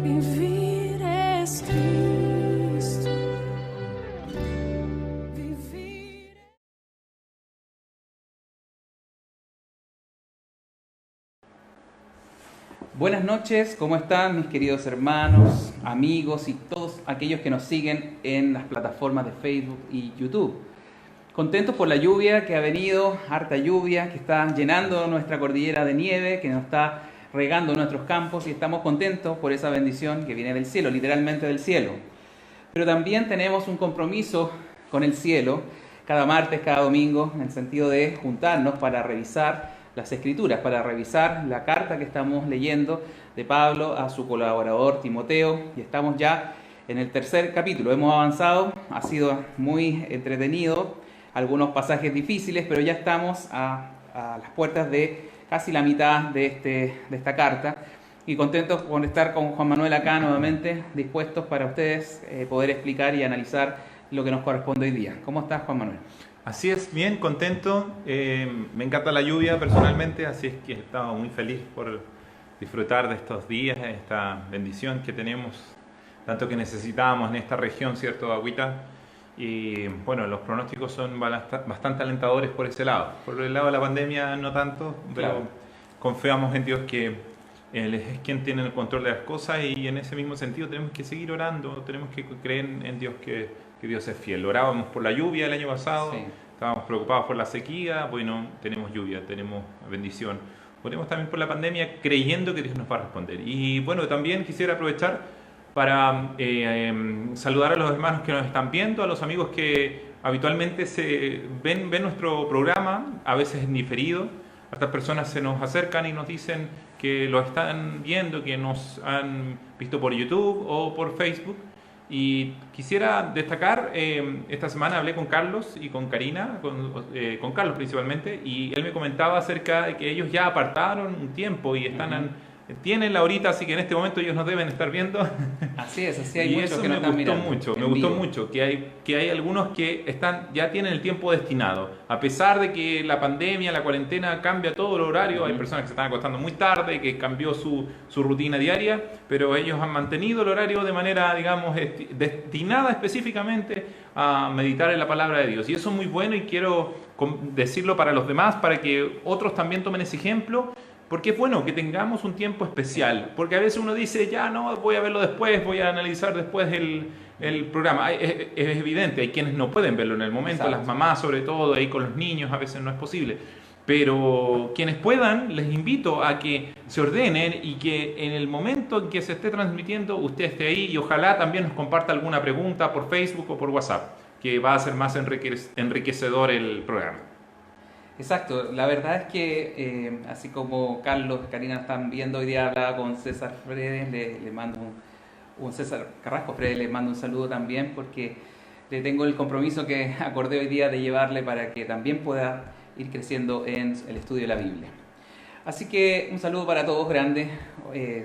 Vivir es Cristo. Vivir. Buenas noches, ¿cómo están mis queridos hermanos, amigos y todos aquellos que nos siguen en las plataformas de Facebook y YouTube? Contentos por la lluvia que ha venido, harta lluvia que está llenando nuestra cordillera de nieve, que nos está regando nuestros campos, y estamos contentos por esa bendición que viene del cielo, literalmente del cielo. Pero también tenemos un compromiso con el cielo cada martes, cada domingo, en el sentido de juntarnos para revisar las Escrituras, para revisar la carta que estamos leyendo de Pablo a su colaborador Timoteo, y estamos ya en el tercer capítulo. Hemos avanzado, ha sido muy entretenido, algunos pasajes difíciles, pero ya estamos a las puertas de casi la mitad de esta carta, y contentos por estar con Juan Manuel acá nuevamente, dispuestos para ustedes poder explicar y analizar lo que nos corresponde hoy día. ¿Cómo estás, Juan Manuel? Así es, bien, contento. Me encanta la lluvia personalmente, así es que estaba muy feliz por disfrutar de estos días, esta bendición que tenemos, tanto que necesitábamos en esta región, ¿cierto? Agüita. Y bueno, los pronósticos son bastante alentadores por ese lado. Por el lado de la pandemia no tanto, pero Claro. Confiamos en Dios que Él es quien tiene el control de las cosas, y en ese mismo sentido tenemos que seguir orando, tenemos que creer en Dios, que Dios es fiel. Orábamos por la lluvia el año pasado, Sí. estábamos preocupados por la sequía, bueno, tenemos lluvia, tenemos bendición. Oremos también por la pandemia, creyendo que Dios nos va a responder. Y bueno, también quisiera aprovechar para saludar a los hermanos que nos están viendo, a los amigos que habitualmente ven nuestro programa, a veces en diferido. Estas personas se nos acercan y nos dicen que lo están viendo, que nos han visto por YouTube o por Facebook. Y quisiera destacar, esta semana hablé con Carlos y con Karina, con Carlos principalmente, y él me comentaba acerca de que ellos ya apartaron un tiempo y tienen la horita, así que en este momento ellos nos deben estar viendo. Así es, así hay Y muchos eso que nos me están gustó mirando. mucho, en me gustó vivo. mucho, que hay algunos que ya tienen el tiempo destinado. A pesar de que la pandemia, la cuarentena cambia todo el horario, hay personas que se están acostando muy tarde, que cambió su rutina diaria, pero ellos han mantenido el horario de manera, digamos, destinada específicamente a meditar en la palabra de Dios. Y eso es muy bueno, y quiero decirlo para los demás, para que otros también tomen ese ejemplo. Porque es bueno que tengamos un tiempo especial, porque a veces uno dice, ya no, voy a verlo después, voy a analizar después el programa. Es evidente, hay quienes no pueden verlo en el momento, Exacto. las mamás sobre todo, ahí con los niños a veces no es posible. Pero quienes puedan, les invito a que se ordenen y que en el momento en que se esté transmitiendo, usted esté ahí, y ojalá también nos comparta alguna pregunta por Facebook o por WhatsApp, que va a ser más enriquecedor el programa. Exacto, la verdad es que así como Carlos y Karina están viendo, hoy día hablaba con César Fredes, le mando un César Carrasco Fredes, le mando un saludo también, porque le tengo el compromiso que acordé hoy día de llevarle para que también pueda ir creciendo en el estudio de la Biblia. Así que un saludo para todos grande.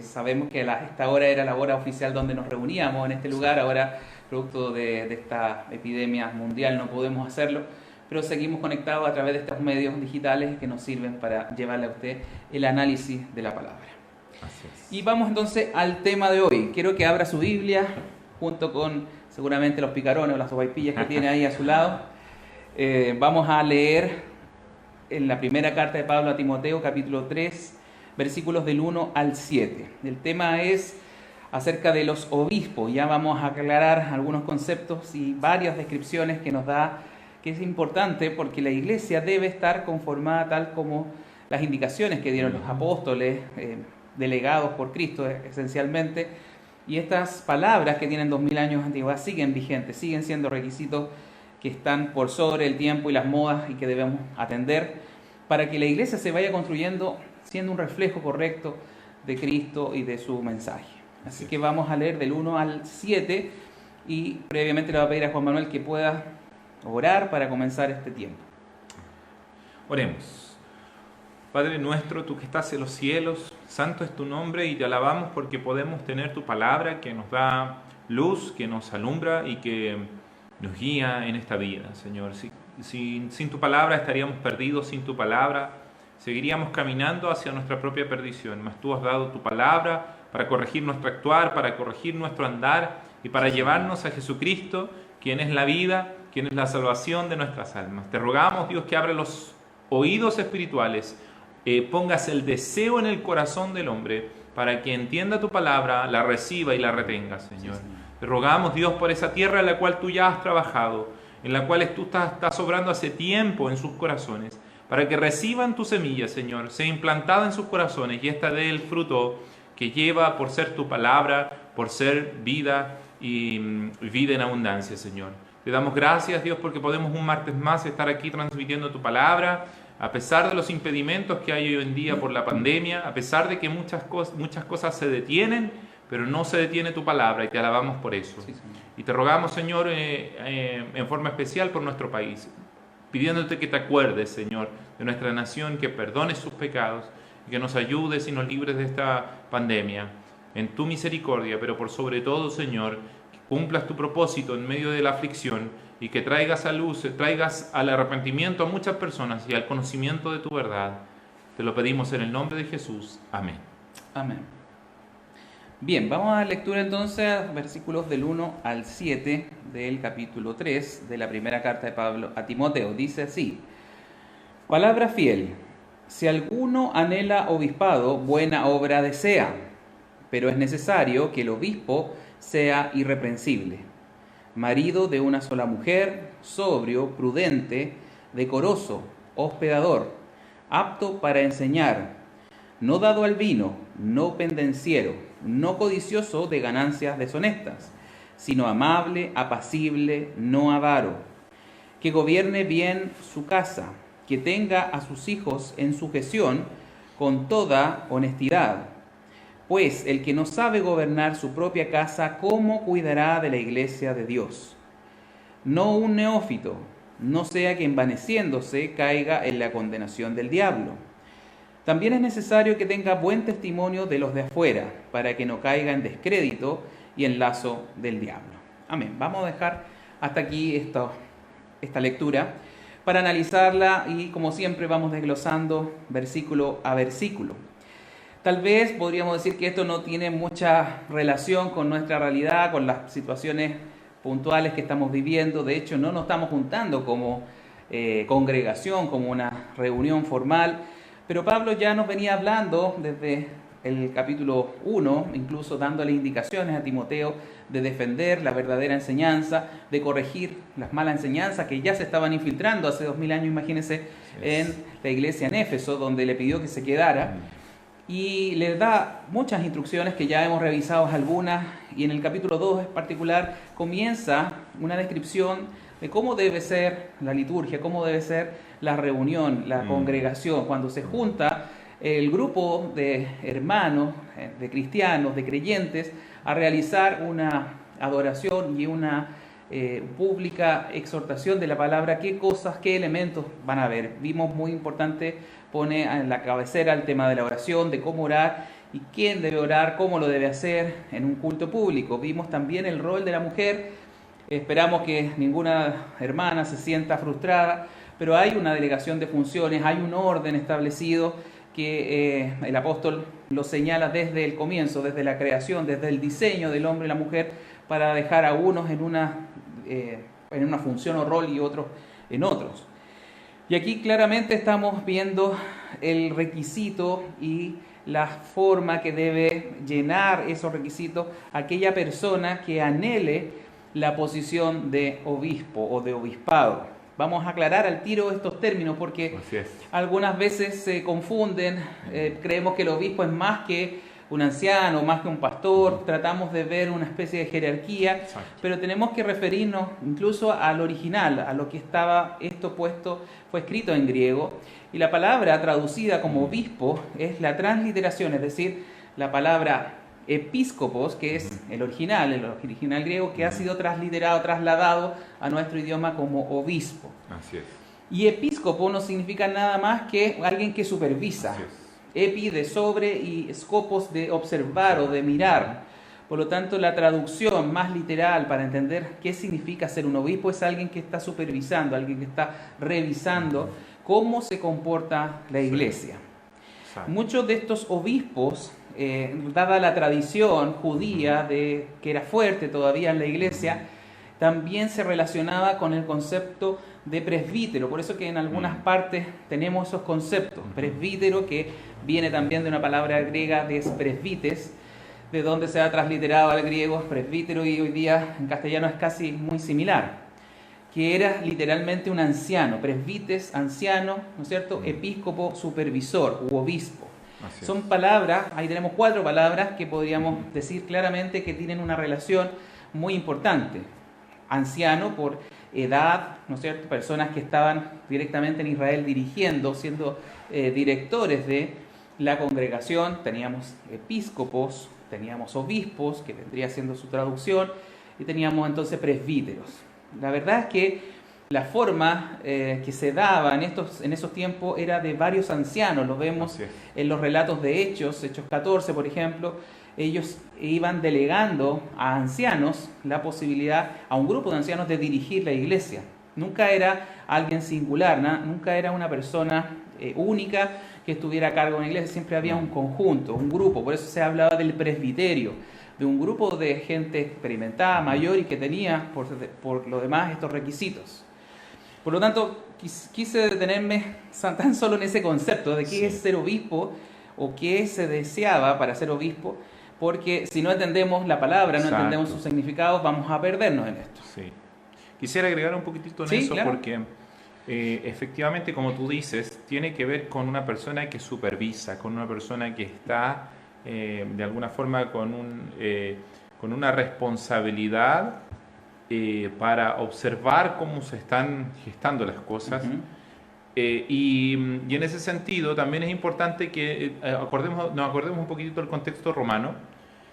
Sabemos que esta hora era la hora oficial donde nos reuníamos en este lugar, ahora producto de esta epidemia mundial no podemos hacerlo, pero seguimos conectados a través de estos medios digitales que nos sirven para llevarle a usted el análisis de la palabra. Así es. Y vamos entonces al tema de hoy. Quiero que abra su Biblia junto con seguramente los picarones o las sopaipillas que tiene ahí a su lado. Vamos a leer en la primera carta de Pablo a Timoteo, capítulo 3, versículos del 1 al 7. El tema es acerca de los obispos. Ya vamos a aclarar algunos conceptos y varias descripciones que nos da, que es importante porque la iglesia debe estar conformada tal como las indicaciones que dieron los apóstoles, delegados por Cristo esencialmente, y estas palabras que tienen 2000 años de antigüedad siguen vigentes, siguen siendo requisitos que están por sobre el tiempo y las modas y que debemos atender para que la iglesia se vaya construyendo siendo un reflejo correcto de Cristo y de su mensaje. Así que vamos a leer del 1 al 7 y previamente le voy a pedir a Juan Manuel que pueda orar para comenzar este tiempo. Oremos. Padre nuestro, tú que estás en los cielos, santo es tu nombre, y te alabamos porque podemos tener tu palabra que nos da luz, que nos alumbra y que nos guía en esta vida, Señor. Sin tu palabra estaríamos perdidos, sin tu palabra seguiríamos caminando hacia nuestra propia perdición, mas tú has dado tu palabra para corregir nuestro actuar, para corregir nuestro andar y para llevarnos a Jesucristo, quien es la vida, quien es la salvación de nuestras almas. Te rogamos, Dios, que abra los oídos espirituales, pongas el deseo en el corazón del hombre para que entienda tu palabra, la reciba y la retenga, Señor. Te rogamos, Dios, por esa tierra en la cual tú ya has trabajado, en la cual tú estás obrando hace tiempo en sus corazones, para que reciban tu semilla, Señor, sea implantada en sus corazones y esta dé el fruto que lleva por ser tu palabra, por ser vida y vida en abundancia, Señor. Te damos gracias, Dios, porque podemos un martes más estar aquí transmitiendo tu palabra, a pesar de los impedimentos que hay hoy en día por la pandemia, a pesar de que muchas cosas se detienen, pero no se detiene tu palabra y te alabamos por eso. Sí, Señor. Y te rogamos, Señor, en forma especial por nuestro país, pidiéndote que te acuerdes, Señor, de nuestra nación, que perdones sus pecados y que nos ayudes y nos libres de esta pandemia en tu misericordia, pero por sobre todo, Señor, que cumplas tu propósito en medio de la aflicción y que traigas a luz, traigas al arrepentimiento a muchas personas y al conocimiento de tu verdad. Te lo pedimos en el nombre de Jesús. Amén. Amén. Bien, vamos a la lectura entonces, versículos del 1 al 7 del capítulo 3 de la primera carta de Pablo a Timoteo. Dice así: palabra fiel, si alguno anhela obispado, buena obra desea, pero es necesario que el obispo sea irreprensible, marido de una sola mujer, sobrio, prudente, decoroso, hospedador, apto para enseñar, no dado al vino, no pendenciero, no codicioso de ganancias deshonestas, sino amable, apacible, no avaro, que gobierne bien su casa, que tenga a sus hijos en sujeción con toda honestidad. Pues el que no sabe gobernar su propia casa, ¿cómo cuidará de la iglesia de Dios? No un neófito, no sea que envaneciéndose caiga en la condenación del diablo. También es necesario que tenga buen testimonio de los de afuera, para que no caiga en descrédito y en lazo del diablo. Amén. Vamos a dejar hasta aquí esta lectura para analizarla y, como siempre, vamos desglosando versículo a versículo. Tal vez podríamos decir que esto no tiene mucha relación con nuestra realidad, con las situaciones puntuales que estamos viviendo. De hecho, no nos estamos juntando como congregación, como una reunión formal. Pero Pablo ya nos venía hablando desde el capítulo 1, incluso dándole indicaciones a Timoteo de defender la verdadera enseñanza, de corregir las malas enseñanzas que ya se estaban infiltrando hace 2000 años, imagínense, en la iglesia en Éfeso, donde le pidió que se quedara. Y le da muchas instrucciones que ya hemos revisado algunas, y en el capítulo 2 en particular comienza una descripción de cómo debe ser la liturgia, cómo debe ser la reunión, la congregación, cuando se junta el grupo de hermanos, de cristianos, de creyentes, a realizar una adoración y una pública exhortación de la palabra. ¿Qué cosas, qué elementos van a haber? Vimos, muy importante, pone en la cabecera el tema de la oración, de cómo orar y quién debe orar, cómo lo debe hacer en un culto público. Vimos también el rol de la mujer. Esperamos que ninguna hermana se sienta frustrada, pero hay una delegación de funciones, hay un orden establecido que el apóstol lo señala desde el comienzo, desde la creación, desde el diseño del hombre y la mujer, para dejar a unos en una función o rol y otros en otros. Y aquí claramente estamos viendo el requisito y la forma que debe llenar esos requisitos aquella persona que anhele la posición de obispo o de obispado. Vamos a aclarar al tiro estos términos porque algunas veces se confunden, creemos que el obispo es más que un anciano, más que un pastor, tratamos de ver una especie de jerarquía. Exacto. Pero tenemos que referirnos incluso al original, a lo que estaba esto puesto, fue escrito en griego, y la palabra traducida como obispo es la transliteración, es decir, la palabra episcopos, que es el original griego, que ha sido trasladado a nuestro idioma como obispo. Así es. Y episcopo no significa nada más que alguien que supervisa. Epi de sobre y scopos de observar o de mirar. Por lo tanto, la traducción más literal para entender qué significa ser un obispo es alguien que está supervisando, alguien que está revisando cómo se comporta la iglesia. Muchos de estos obispos dada la tradición judía que era fuerte todavía en la iglesia, también se relacionaba con el concepto de presbítero. Por eso que en algunas partes tenemos esos conceptos. Presbítero, que viene también de una palabra griega de presbites, de donde se ha transliterado al griego presbítero, y hoy día en castellano es casi muy similar, que era literalmente un anciano, presbites, anciano, ¿no es cierto? Episcopo, supervisor u obispo. Son palabras, ahí tenemos 4 palabras que podríamos decir claramente que tienen una relación muy importante. Anciano por edad, ¿no es cierto? Personas que estaban directamente en Israel dirigiendo, siendo directores de la congregación. Teníamos episcopos, teníamos obispos, que vendría siendo su traducción, y teníamos entonces presbíteros. La verdad es que la forma que se daba en esos tiempos era de varios ancianos. Lo vemos en los relatos de Hechos 14, por ejemplo. Ellos iban delegando a ancianos la posibilidad, a un grupo de ancianos, de dirigir la iglesia. Nunca era alguien singular, nunca era una persona única que estuviera a cargo de una iglesia. Siempre había un conjunto, un grupo. Por eso se hablaba del presbiterio, de un grupo de gente experimentada, mayor, y que tenía por lo demás estos requisitos. Por lo tanto, quise detenerme tan solo en ese concepto de qué es ser obispo o qué se deseaba para ser obispo, porque si no entendemos la palabra, no entendemos sus significados, vamos a perdernos en esto. Sí. Quisiera agregar un poquitito en eso, claro. Porque efectivamente, como tú dices, tiene que ver con una persona que supervisa, con una persona que está de alguna forma con una responsabilidad para observar cómo se están gestando las cosas. Y en ese sentido también es importante que nos acordemos un poquitito del contexto romano,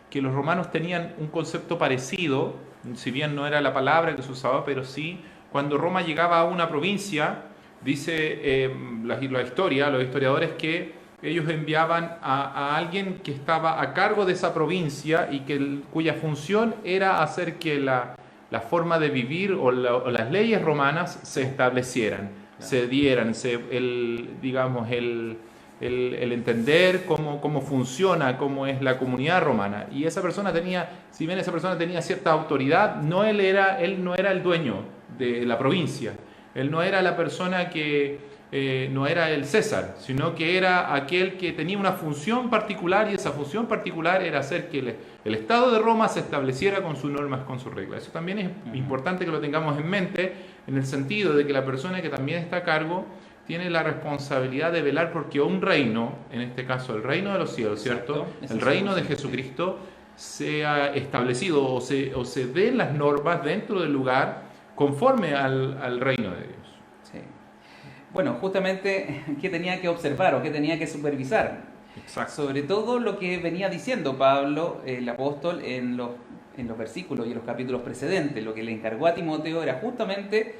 que los romanos tenían un concepto parecido, si bien no era la palabra que se usaba, pero sí, cuando Roma llegaba a una provincia, dice la historia, los historiadores, que ellos enviaban a alguien que estaba a cargo de esa provincia y cuya función era hacer que la forma de vivir o las leyes romanas se establecieran, se dieran, el entender cómo funciona, cómo es la comunidad romana. Y esa persona si bien esa persona tenía cierta autoridad, él no era el dueño de la provincia. Él no era la persona no era el César, sino que era aquel que tenía una función particular, y esa función particular era hacer que el Estado de Roma se estableciera con sus normas, con sus reglas. Eso también es importante que lo tengamos en mente, en el sentido de que la persona que también está a cargo tiene la responsabilidad de velar porque un reino, en este caso el reino de los cielos, ¿cierto? El reino de Jesucristo sea establecido o se den las normas dentro del lugar conforme al reino de Dios. Sí. Bueno, justamente, ¿qué tenía que observar o qué tenía que supervisar? Exacto. Sobre todo lo que venía diciendo Pablo, el apóstol, en los versículos y en los capítulos precedentes. Lo que le encargó a Timoteo era justamente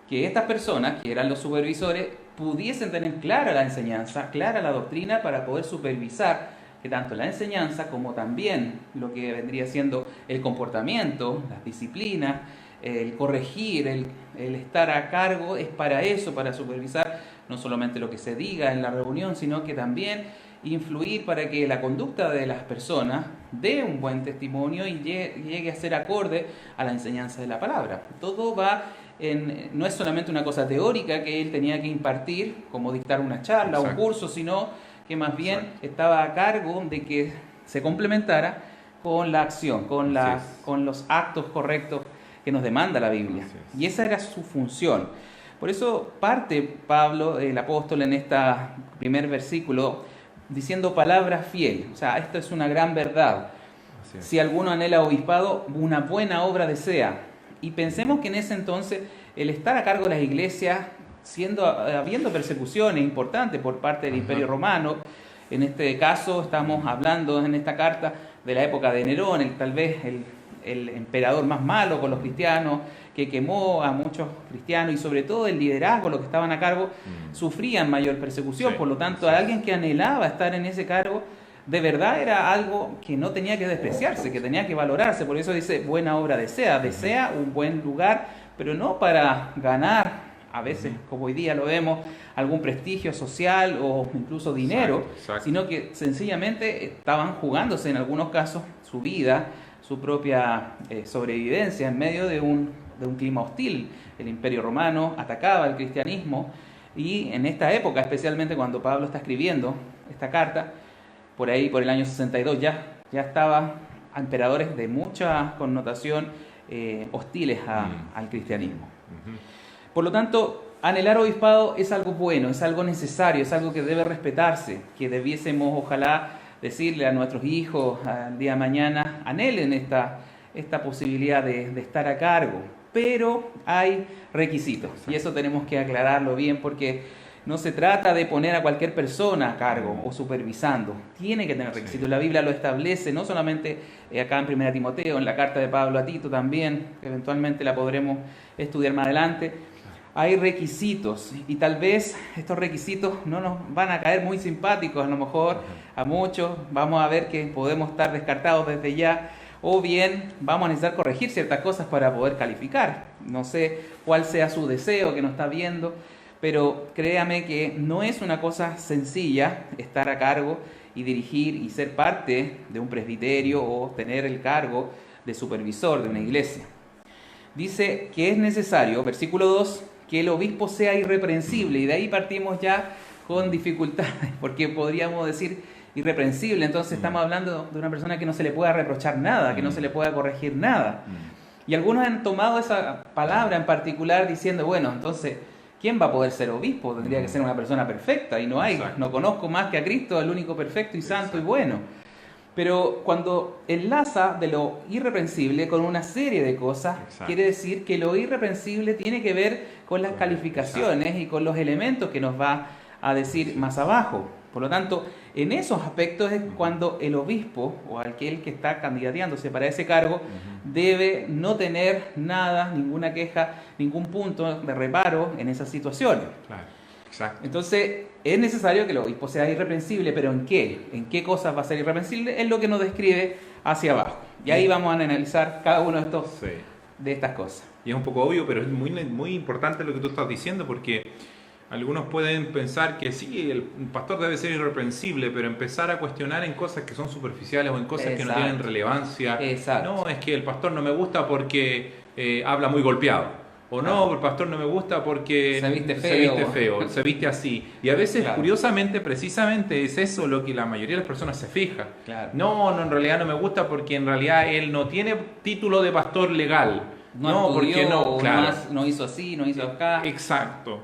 que estas personas, que eran los supervisores, pudiesen tener clara la enseñanza, clara la doctrina, para poder supervisar que tanto la enseñanza como también lo que vendría siendo el comportamiento, las disciplinas, el corregir, el estar a cargo, es para eso, para supervisar no solamente lo que se diga en la reunión, sino que también influir para que la conducta de las personas dé un buen testimonio y llegue a ser acorde a la enseñanza de la palabra. Todo va no es solamente una cosa teórica que él tenía que impartir, como dictar una charla o un curso, sino que más bien estaba a cargo de que se complementara con la acción, con los actos correctos que nos demanda la Biblia. Y esa era su función. Por eso parte Pablo, el apóstol, en este primer versículo, diciendo palabra fiel. O sea, esto es una gran verdad. Si alguno anhela obispado, una buena obra desea. Y pensemos que en ese entonces, el estar a cargo de las iglesias, habiendo persecuciones importantes por parte del Imperio Romano, en este caso estamos hablando en esta carta de la época de Nerón, tal vez el emperador más malo con los cristianos, que quemó a muchos cristianos, y sobre todo el liderazgo, los que estaban a cargo, sufrían mayor persecución. Por lo tanto, a alguien que anhelaba estar en ese cargo, de verdad era algo que no tenía que despreciarse, que tenía que valorarse. Por eso dice, buena obra desea un buen lugar, pero no para ganar a veces, como hoy día lo vemos, algún prestigio social o incluso dinero, Exacto. sino que sencillamente estaban jugándose en algunos casos su vida, su propia sobrevivencia en medio de un clima hostil. El Imperio Romano atacaba el cristianismo y en esta época, especialmente cuando Pablo está escribiendo esta carta, por ahí por el año 62 ya estaba a emperadores de mucha connotación hostiles al cristianismo. Por lo tanto, anhelar obispado es algo bueno, es algo necesario, es algo que debe respetarse, que debiésemos ojalá decirle a nuestros hijos al día de mañana, anhelen esta posibilidad de estar a cargo. Pero hay requisitos y eso tenemos que aclararlo bien porque no se trata de poner a cualquier persona a cargo o supervisando. Tiene que tener requisitos. La Biblia lo establece, no solamente acá en 1 Timoteo, en la carta de Pablo a Tito también, que eventualmente la podremos estudiar más adelante. Hay requisitos y tal vez estos requisitos no nos van a caer muy simpáticos, a lo mejor a muchos. Vamos a ver que podemos estar descartados desde ya. O bien vamos a necesitar corregir ciertas cosas para poder calificar. No sé cuál sea su deseo que nos está viendo, pero créame que no es una cosa sencilla estar a cargo y dirigir y ser parte de un presbiterio o tener el cargo de supervisor de una iglesia. Dice que es necesario, versículo 2, que el obispo sea irreprensible, y de ahí partimos ya con dificultades, porque podríamos decir irreprensible, entonces estamos hablando de una persona que no se le pueda reprochar nada, que no se le pueda corregir nada. Y algunos han tomado esa palabra en particular diciendo, bueno, entonces, ¿quién va a poder ser obispo? Tendría que ser una persona perfecta, y no hay. Exacto. No conozco más que a Cristo, el único perfecto y santo y bueno. Pero cuando enlaza de lo irreprensible con una serie de cosas, Exacto. quiere decir que lo irreprensible tiene que ver con las calificaciones y con los elementos que nos va a decir más abajo. Por lo tanto, en esos aspectos es cuando el obispo o aquel que está candidateándose para ese cargo debe no tener nada, ninguna queja, ningún punto de reparo en esas situaciones. Claro, exacto. Entonces, es necesario que el obispo sea irreprensible, pero ¿en qué? ¿En qué cosas va a ser irreprensible? Es lo que nos describe hacia abajo. Y ahí vamos a analizar cada uno de estas cosas. Y es un poco obvio, pero es muy importante lo que tú estás diciendo, porque algunos pueden pensar que sí, el pastor debe ser irreprensible, pero empezar a cuestionar en cosas que son superficiales o en cosas que no tienen relevancia. Exacto. No, es que el pastor no me gusta porque habla muy golpeado. O no, el pastor no me gusta porque se viste feo, se viste así. Y a veces, claro, curiosamente, precisamente es eso lo que la mayoría de las personas se fija. Claro. No, en realidad no me gusta porque en realidad él no tiene título de pastor legal. No, porque no, claro. No hizo así, no hizo acá. Exacto.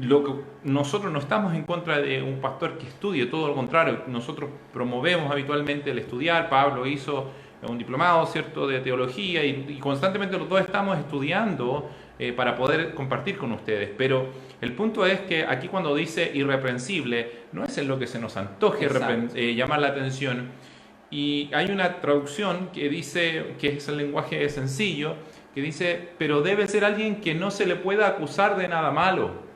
Lo que nosotros no estamos en contra de un pastor que estudie, todo lo contrario. Nosotros promovemos habitualmente el estudiar. Pablo hizo un diplomado, ¿cierto?, de teología y constantemente los dos estamos estudiando para poder compartir con ustedes. Pero el punto es que aquí cuando dice irreprensible, no es en lo que se nos antoje llamar la atención. Y hay una traducción que dice, que es el lenguaje sencillo, que dice, pero debe ser alguien que no se le pueda acusar de nada malo.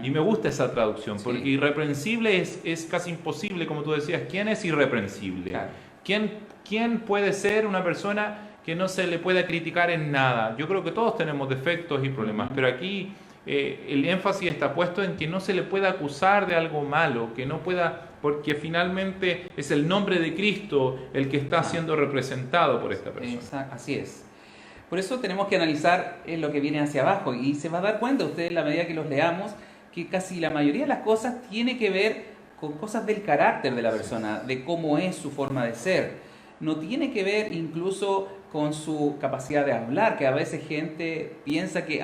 Y me gusta esa traducción, porque irreprensible es casi imposible, como tú decías. ¿Quién es irreprensible? Claro. ¿Quién puede ser una persona que no se le pueda criticar en nada? Yo creo que todos tenemos defectos y problemas, pero aquí el énfasis está puesto en que no se le pueda acusar de algo malo, que no pueda, porque finalmente es el nombre de Cristo el que está siendo representado por esta persona. Así es. Por eso tenemos que analizar lo que viene hacia abajo y se va a dar cuenta usted en la medida que los leamos que casi la mayoría de las cosas tiene que ver con cosas del carácter de la persona, de cómo es su forma de ser. No tiene que ver incluso con su capacidad de hablar, que a veces gente piensa que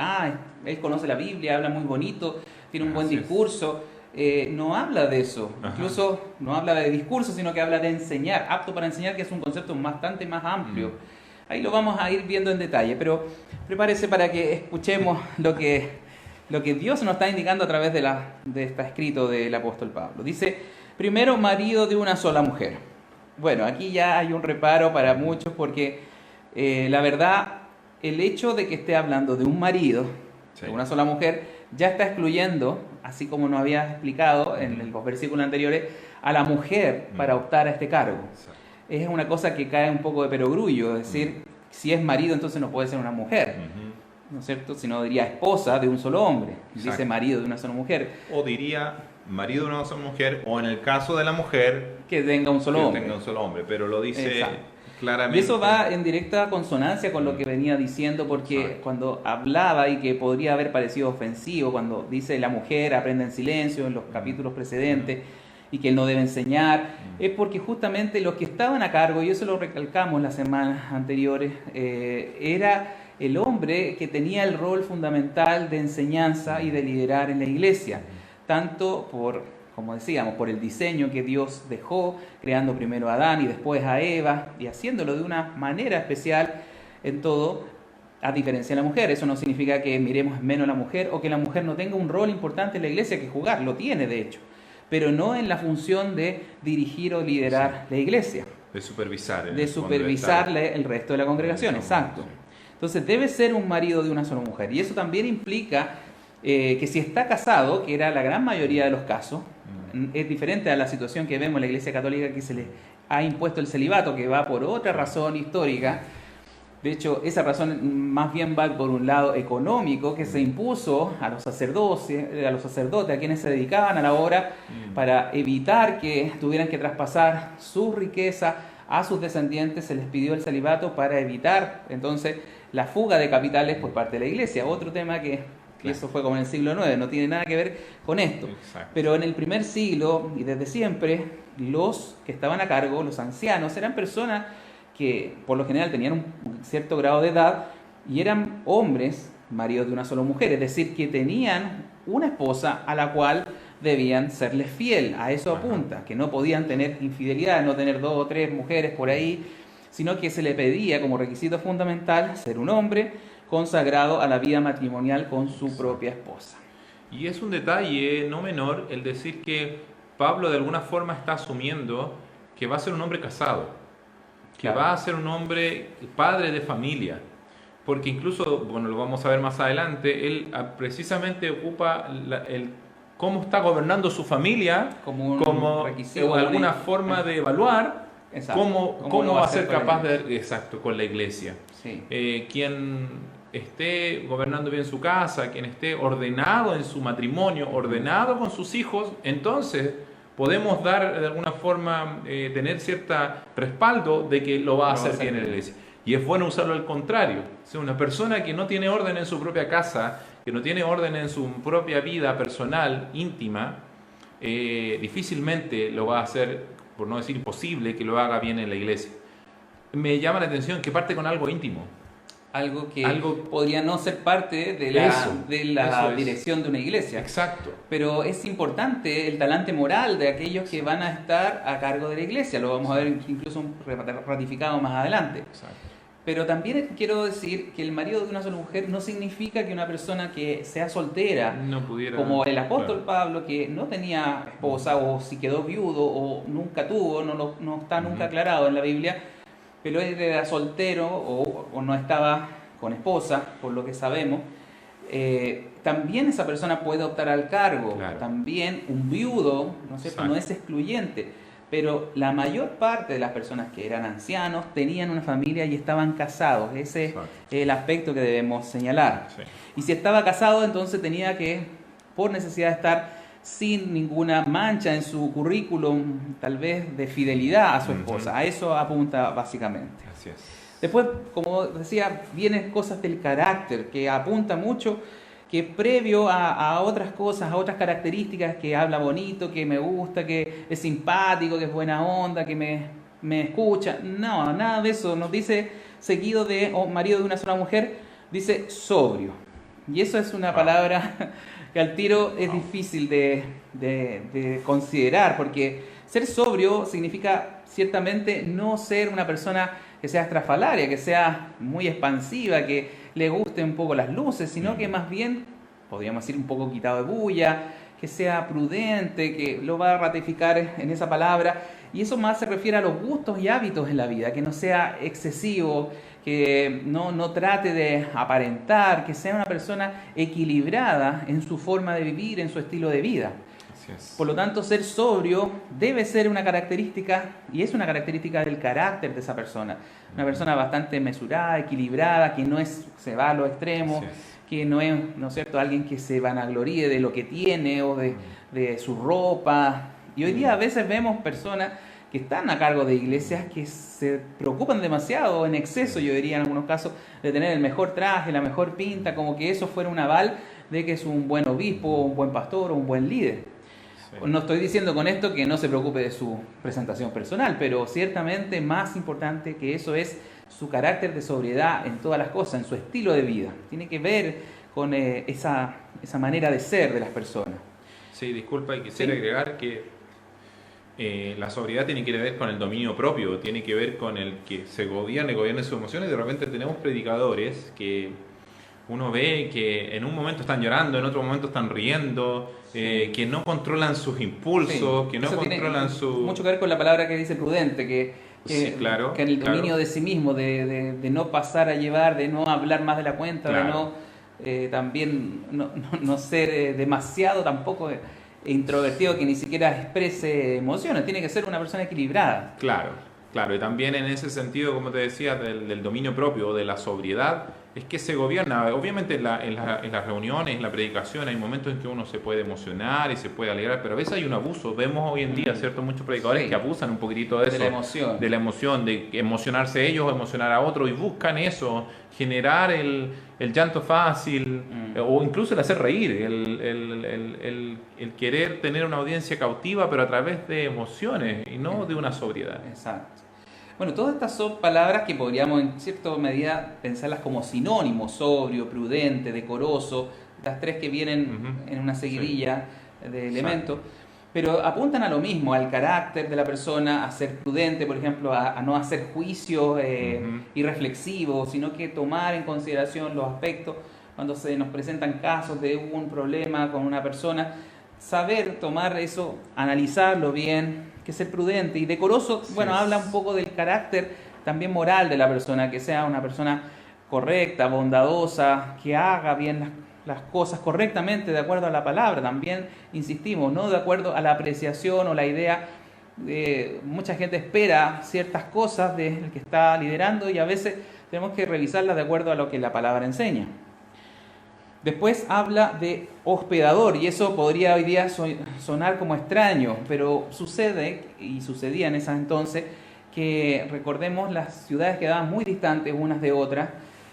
él conoce la Biblia, habla muy bonito, tiene un buen discurso. No habla de eso, incluso no habla de discurso, sino que habla de enseñar, apto para enseñar, que es un concepto bastante más amplio. Ahí lo vamos a ir viendo en detalle, pero prepárese para que escuchemos lo que Dios nos está indicando a través de este escrito del apóstol Pablo. Dice, primero, marido de una sola mujer. Bueno, aquí ya hay un reparo para muchos porque la verdad, el hecho de que esté hablando de un marido, de una sola mujer, ya está excluyendo, así como nos había explicado en los versículos anteriores, a la mujer para optar a este cargo. Es una cosa que cae un poco de perogrullo, es decir, si es marido entonces no puede ser una mujer. ¿no es cierto? Sino diría esposa de un solo hombre, Exacto. dice marido de una sola mujer, O diría marido de una sola mujer, o en el caso de la mujer, que tenga un solo que hombre. tenga un solo hombre, pero lo dice Exacto. claramente. Y eso va en directa consonancia con lo que venía diciendo, porque Exacto. cuando hablaba, y que podría haber parecido ofensivo, cuando dice la mujer aprende en silencio en los capítulos precedentes, y que él no debe enseñar, es porque justamente los que estaban a cargo, y eso lo recalcamos las semanas anteriores, era el hombre que tenía el rol fundamental de enseñanza y de liderar en la iglesia, tanto por, como decíamos, por el diseño que Dios dejó, creando primero a Adán y después a Eva, y haciéndolo de una manera especial en todo, a diferencia de la mujer. Eso no significa que miremos menos a la mujer o que la mujer no tenga un rol importante en la iglesia que jugar, lo tiene de hecho, pero no en la función de dirigir o liderar la iglesia, De supervisar. de supervisarle el resto de la congregación, exacto. Entonces debe ser un marido de una sola mujer, y eso también implica que si está casado, que era la gran mayoría de los casos, es diferente a la situación que vemos en la Iglesia Católica, que se le ha impuesto el celibato, que va por otra razón histórica. De hecho, esa razón más bien va por un lado económico, que se impuso a los sacerdotes, a quienes se dedicaban a la obra, para evitar que tuvieran que traspasar su riqueza a sus descendientes. Se les pidió el celibato para evitar entonces la fuga de capitales por parte de la iglesia. Otro tema que eso fue como en el siglo IX, no tiene nada que ver con esto. Exacto. Pero en el primer siglo y desde siempre, los que estaban a cargo, los ancianos, eran personas que por lo general tenían un cierto grado de edad y eran hombres, maridos de una sola mujer, es decir, que tenían una esposa a la cual debían serles fiel. A eso apunta, que no podían tener infidelidad, no tener 2 o 3 mujeres por ahí, sino que se le pedía como requisito fundamental ser un hombre consagrado a la vida matrimonial con su propia esposa. Y es un detalle no menor el decir que Pablo de alguna forma está asumiendo que va a ser un hombre casado, que Claro. va a ser un hombre padre de familia, porque incluso, bueno, lo vamos a ver más adelante, él precisamente ocupa el cómo está gobernando su familia Como un como requisito, alguna forma de evaluar Exacto. cómo lo va a ser con la capaz iglesia. de, exacto, con la iglesia. Sí. Quien esté gobernando bien su casa, quien esté ordenado en su matrimonio, ordenado con sus hijos, entonces podemos dar de alguna forma, tener cierto respaldo de que lo va a hacer bien en la iglesia. Y es bueno usarlo al contrario. O sea, una persona que no tiene orden en su propia casa, que no tiene orden en su propia vida personal, íntima, difícilmente lo va a hacer, por no decir imposible, que lo haga bien en la iglesia. Me llama la atención que parte con algo íntimo. Algo que Algo- podría no ser parte de Eso es. dirección de una iglesia. Exacto. Pero es importante el talante moral de aquellos que van a estar a cargo de la iglesia. Lo vamos a ver incluso ratificado más adelante. Exacto. Pero también quiero decir que el marido de una sola mujer no significa que una persona que sea soltera, No pudiera. como el apóstol Claro. Pablo, que no tenía esposa o si quedó viudo o nunca tuvo, no está nunca aclarado en la Biblia, pero él era soltero o no estaba con esposa, por lo que sabemos, también esa persona puede optar al cargo. Claro. También un viudo, ¿no es cierto?, Exacto. no es excluyente, pero la mayor parte de las personas que eran ancianos tenían una familia y estaban casados. Ese Exacto. es el aspecto que debemos señalar. Sí. Y si estaba casado, entonces tenía que, por necesidad, estar sin ninguna mancha en su currículum, tal vez de fidelidad a su esposa. A eso apunta básicamente. Así es. Después, como decía, vienen cosas del carácter, que apunta mucho, que previo a otras cosas, a otras características, que habla bonito, que me gusta, que es simpático, que es buena onda, que me escucha. No, nada de eso. Nos dice, seguido de marido de una sola mujer, dice sobrio. Y eso es una palabra que al tiro es difícil de considerar, porque ser sobrio significa ciertamente no ser una persona que sea estrafalaria, que sea muy expansiva, que le guste un poco las luces, sino que más bien, podríamos decir, un poco quitado de bulla, que sea prudente, que lo va a ratificar en esa palabra, y eso más se refiere a los gustos y hábitos en la vida, que no sea excesivo, que no trate de aparentar, que sea una persona equilibrada en su forma de vivir, en su estilo de vida. Así es. Por lo tanto, ser sobrio debe ser una característica, y es una característica del carácter de esa persona. Una persona bastante mesurada, equilibrada, que no se va a los extremos, Así es. que no es, ¿no es cierto?, alguien que se vanagloríe de lo que tiene o de su ropa. Y hoy día a veces vemos personas que están a cargo de iglesias que se preocupan demasiado, en exceso, yo diría en algunos casos, de tener el mejor traje, la mejor pinta, como que eso fuera un aval de que es un buen obispo, un buen pastor o un buen líder. Sí. No estoy diciendo con esto que no se preocupe de su presentación personal, pero ciertamente más importante que eso es su carácter de sobriedad en todas las cosas, en su estilo de vida. Tiene que ver con esa manera de ser de las personas. Sí, disculpa, y quisiera Sí. agregar que la sobriedad tiene que ver con el dominio propio, tiene que ver con el que se gobierne sus emociones. De repente tenemos predicadores que uno ve que en un momento están llorando, en otro momento están riendo, que no controlan sus impulsos, Sí. que no Eso tiene controlan su... mucho que ver con la palabra que dice prudente, que Sí, claro, que en el dominio claro. de sí mismo, de no pasar a llevar, de no hablar más de la cuenta, de Claro. no también no ser demasiado tampoco introvertido, que ni siquiera exprese emociones. Tiene que ser una persona equilibrada. Claro, claro, y también en ese sentido, como te decía, del dominio propio, de la sobriedad, es que se gobierna. Obviamente en las reuniones, en la predicación, hay momentos en que uno se puede emocionar y se puede alegrar, pero a veces hay un abuso. Vemos hoy en día, ¿cierto?, muchos predicadores Sí. que abusan un poquitito de eso. De la emoción. De la emoción, de emocionarse ellos, emocionar a otros, y buscan eso, generar el llanto fácil, o incluso el hacer reír, el querer tener una audiencia cautiva, pero a través de emociones y no de una sobriedad. Exacto. Bueno, todas estas son palabras que podríamos en cierta medida pensarlas como sinónimos: sobrio, prudente, decoroso, las tres que vienen Ujú. en una seguidilla de Exacto. elementos, pero apuntan a lo mismo, al carácter de la persona, a ser prudente, por ejemplo, a no hacer juicios irreflexivos, sino que tomar en consideración los aspectos cuando se nos presentan casos de un problema con una persona, saber tomar eso, analizarlo bien, que ser prudente. Y decoroso, bueno, Sí. habla un poco del carácter también moral de la persona, que sea una persona correcta, bondadosa, que haga bien las cosas correctamente de acuerdo a la palabra. También insistimos, no de acuerdo a la apreciación o la idea. Mucha gente espera ciertas cosas del que está liderando, y a veces tenemos que revisarlas de acuerdo a lo que la palabra enseña. Después habla de hospedador, y eso podría hoy día sonar como extraño, pero sucede, y sucedía en ese entonces, que recordemos, las ciudades quedaban muy distantes unas de otras.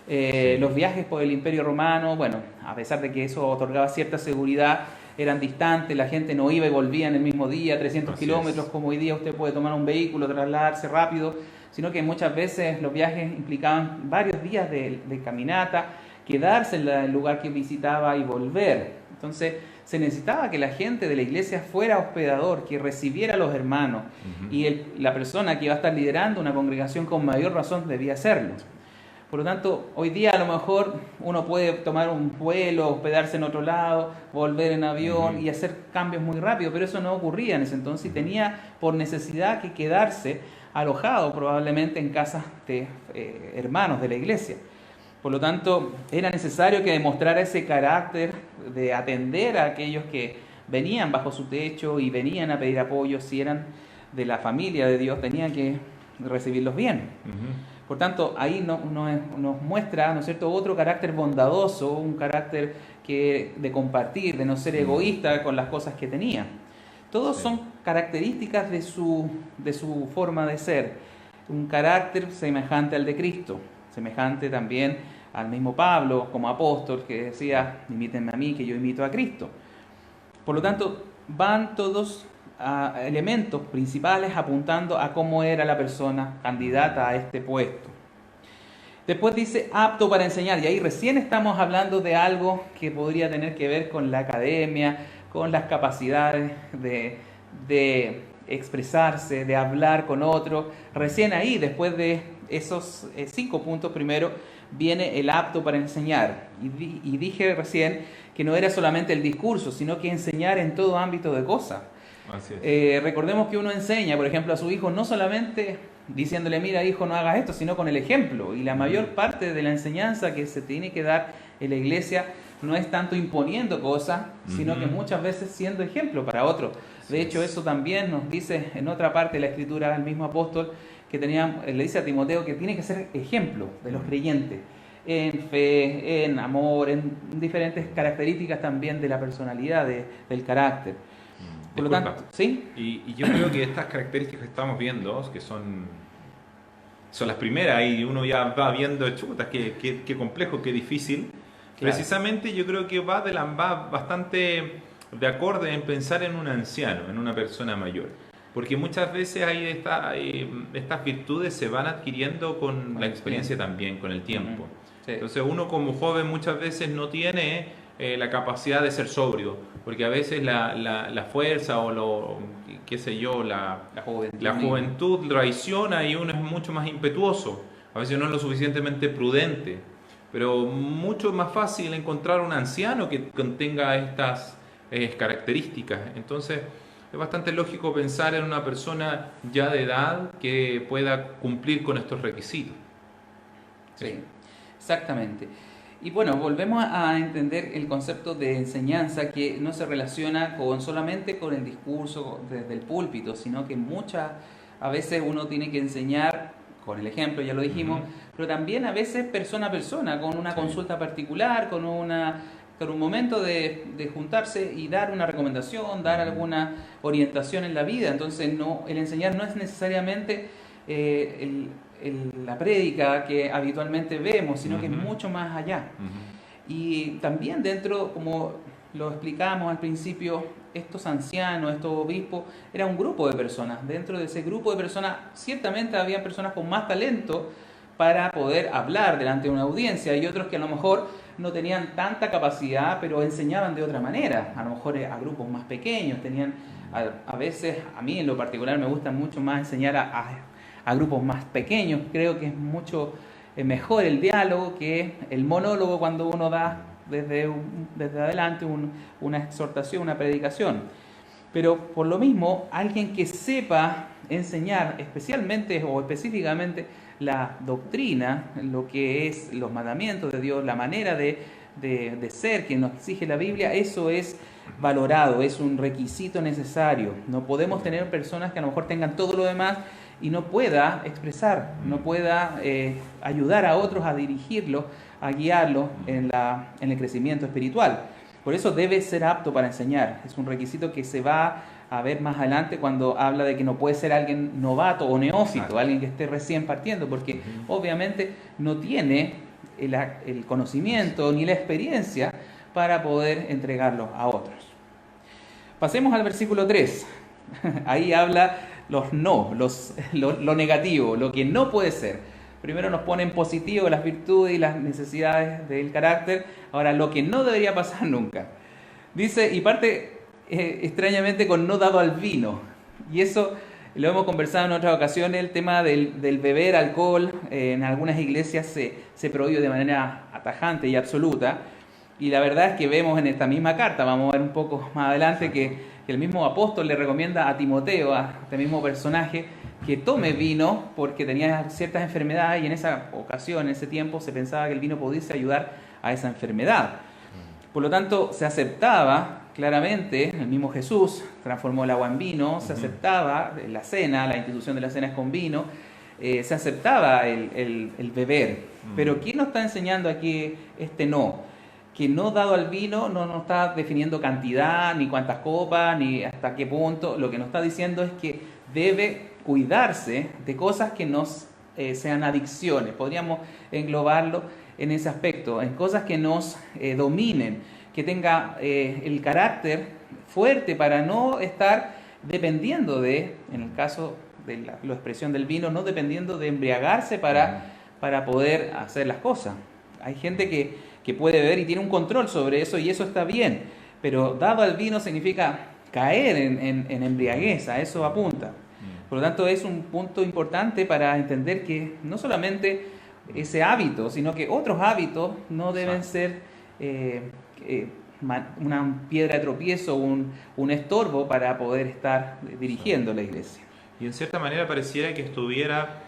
Los viajes por el Imperio Romano, bueno, a pesar de que eso otorgaba cierta seguridad, eran distantes, la gente no iba y volvía en el mismo día, 300 Así kilómetros, es. como hoy día usted puede tomar un vehículo, trasladarse rápido, sino que muchas veces los viajes implicaban varios días de caminata, quedarse en el lugar que visitaba y volver. Entonces se necesitaba que la gente de la iglesia fuera hospedador, que recibiera a los hermanos, y la persona que iba a estar liderando una congregación con mayor razón debía hacerlo. Por lo tanto, hoy día a lo mejor uno puede tomar un vuelo, hospedarse en otro lado, volver en avión y hacer cambios muy rápido, pero eso no ocurría en ese entonces, y tenía por necesidad que quedarse alojado probablemente en casas de hermanos de la iglesia. Por lo tanto, era necesario que demostrara ese carácter de atender a aquellos que venían bajo su techo y venían a pedir apoyo. Si eran de la familia de Dios, tenían que recibirlos bien. Por tanto, ahí nos muestra, ¿no es cierto?, otro carácter bondadoso, un carácter de compartir, de no ser egoísta con las cosas que tenía. Todos son características de su forma de ser. Un carácter semejante al de Cristo, semejante también al mismo Pablo como apóstol, que decía: imítenme a mí, que yo imito a Cristo. Por lo tanto, van todos elementos principales apuntando a cómo era la persona candidata a este puesto. Después dice apto para enseñar, y ahí recién estamos hablando de algo que podría tener que ver con la academia, con las capacidades de expresarse, de hablar con otros. Recién ahí, después de esos 5 puntos, primero viene el apto para enseñar. Y dije recién que no era solamente el discurso, sino que enseñar en todo ámbito de cosas. Así es. Recordemos que uno enseña, por ejemplo, a su hijo no solamente diciéndole, mira hijo, no hagas esto, sino con el ejemplo. Y la mayor parte de la enseñanza que se tiene que dar en la iglesia no es tanto imponiendo cosas, sino que muchas veces siendo ejemplo para otros. De hecho, eso también nos dice en otra parte de la Escritura el mismo apóstol, que le dice a Timoteo que tiene que ser ejemplo de los creyentes en fe, en amor, en diferentes características también de la personalidad, del carácter. Por lo Disculpa. tanto, ¿sí? Y yo creo que estas características que estamos viendo, que son las primeras, y uno ya va viendo, chuta, qué complejo, qué difícil. Claro. Precisamente yo creo que va bastante de acorde en pensar en un anciano, en una persona mayor. Porque muchas veces estas virtudes se van adquiriendo con la experiencia también, con el tiempo. Sí. Entonces uno como joven muchas veces no tiene la capacidad de ser sobrio, porque a veces la fuerza o qué sé yo, la juventud traiciona y uno es mucho más impetuoso. A veces no es lo suficientemente prudente, pero mucho más fácil encontrar un anciano que contenga estas características. Entonces es bastante lógico pensar en una persona ya de edad que pueda cumplir con estos requisitos. Sí, exactamente. Y bueno, volvemos a entender el concepto de enseñanza, que no se relaciona solamente con el discurso desde el púlpito, sino que a veces uno tiene que enseñar con el ejemplo, ya lo dijimos, pero también a veces persona a persona, con una consulta particular, con un momento de juntarse y dar una recomendación, dar alguna orientación en la vida. Entonces el enseñar no es necesariamente la prédica que habitualmente vemos, sino que es mucho más allá. Y también dentro, como lo explicábamos al principio, estos ancianos, estos obispos, era un grupo de personas. Dentro de ese grupo de personas, ciertamente había personas con más talento para poder hablar delante de una audiencia, y otros que a lo mejor no tenían tanta capacidad, pero enseñaban de otra manera, a lo mejor a grupos más pequeños. A veces, a mí en lo particular me gusta mucho más enseñar a grupos más pequeños. Creo que es mucho mejor el diálogo que el monólogo cuando uno da desde adelante una exhortación, una predicación. Pero por lo mismo, alguien que sepa enseñar especialmente o específicamente la doctrina, lo que es los mandamientos de Dios, la manera de ser que nos exige la Biblia, eso es valorado, es un requisito necesario. No podemos tener personas que a lo mejor tengan todo lo demás y no pueda expresar, no pueda ayudar a otros a dirigirlos, a guiarlos en el crecimiento espiritual. Por eso debe ser apto para enseñar. Es un requisito que se va a ver más adelante cuando habla de que no puede ser alguien novato o neófito, alguien que esté recién partiendo, porque obviamente no tiene el conocimiento ni la experiencia para poder entregarlo a otros. Pasemos al versículo 3. Ahí habla lo negativo, lo que no puede ser. Primero nos pone en positivo las virtudes y las necesidades del carácter. Ahora, lo que no debería pasar nunca. Dice, y parte extrañamente con no dado al vino. Y eso lo hemos conversado en otras ocasiones, el tema del beber alcohol. En algunas iglesias se prohíbe de manera atajante y absoluta. Y la verdad es que vemos en esta misma carta, vamos a ver un poco más adelante, que el mismo apóstol le recomienda a Timoteo, a este mismo personaje, que tome vino porque tenía ciertas enfermedades, y en esa ocasión, en ese tiempo, se pensaba que el vino pudiese ayudar a esa enfermedad. Por lo tanto, se aceptaba claramente, el mismo Jesús transformó el agua en vino, se aceptaba la cena, la institución de la cena es con vino, se aceptaba el beber. Pero ¿quién nos está enseñando aquí que no dado al vino no nos está definiendo cantidad, ni cuántas copas, ni hasta qué punto? Lo que nos está diciendo es que debe cuidarse de cosas que nos sean adicciones. Podríamos englobarlo en ese aspecto, en cosas que nos dominen, que tenga el carácter fuerte para no estar dependiendo en el caso de la expresión del vino, no dependiendo de embriagarse para poder hacer las cosas. Hay gente que puede beber y tiene un control sobre eso, y eso está bien, pero dado al vino significa caer en embriaguez, a eso apunta. Por lo tanto, es un punto importante para entender que no solamente ese hábito, sino que otros hábitos no deben ser una piedra de tropiezo, un estorbo para poder estar dirigiendo la iglesia. Y en cierta manera pareciera que estuviera,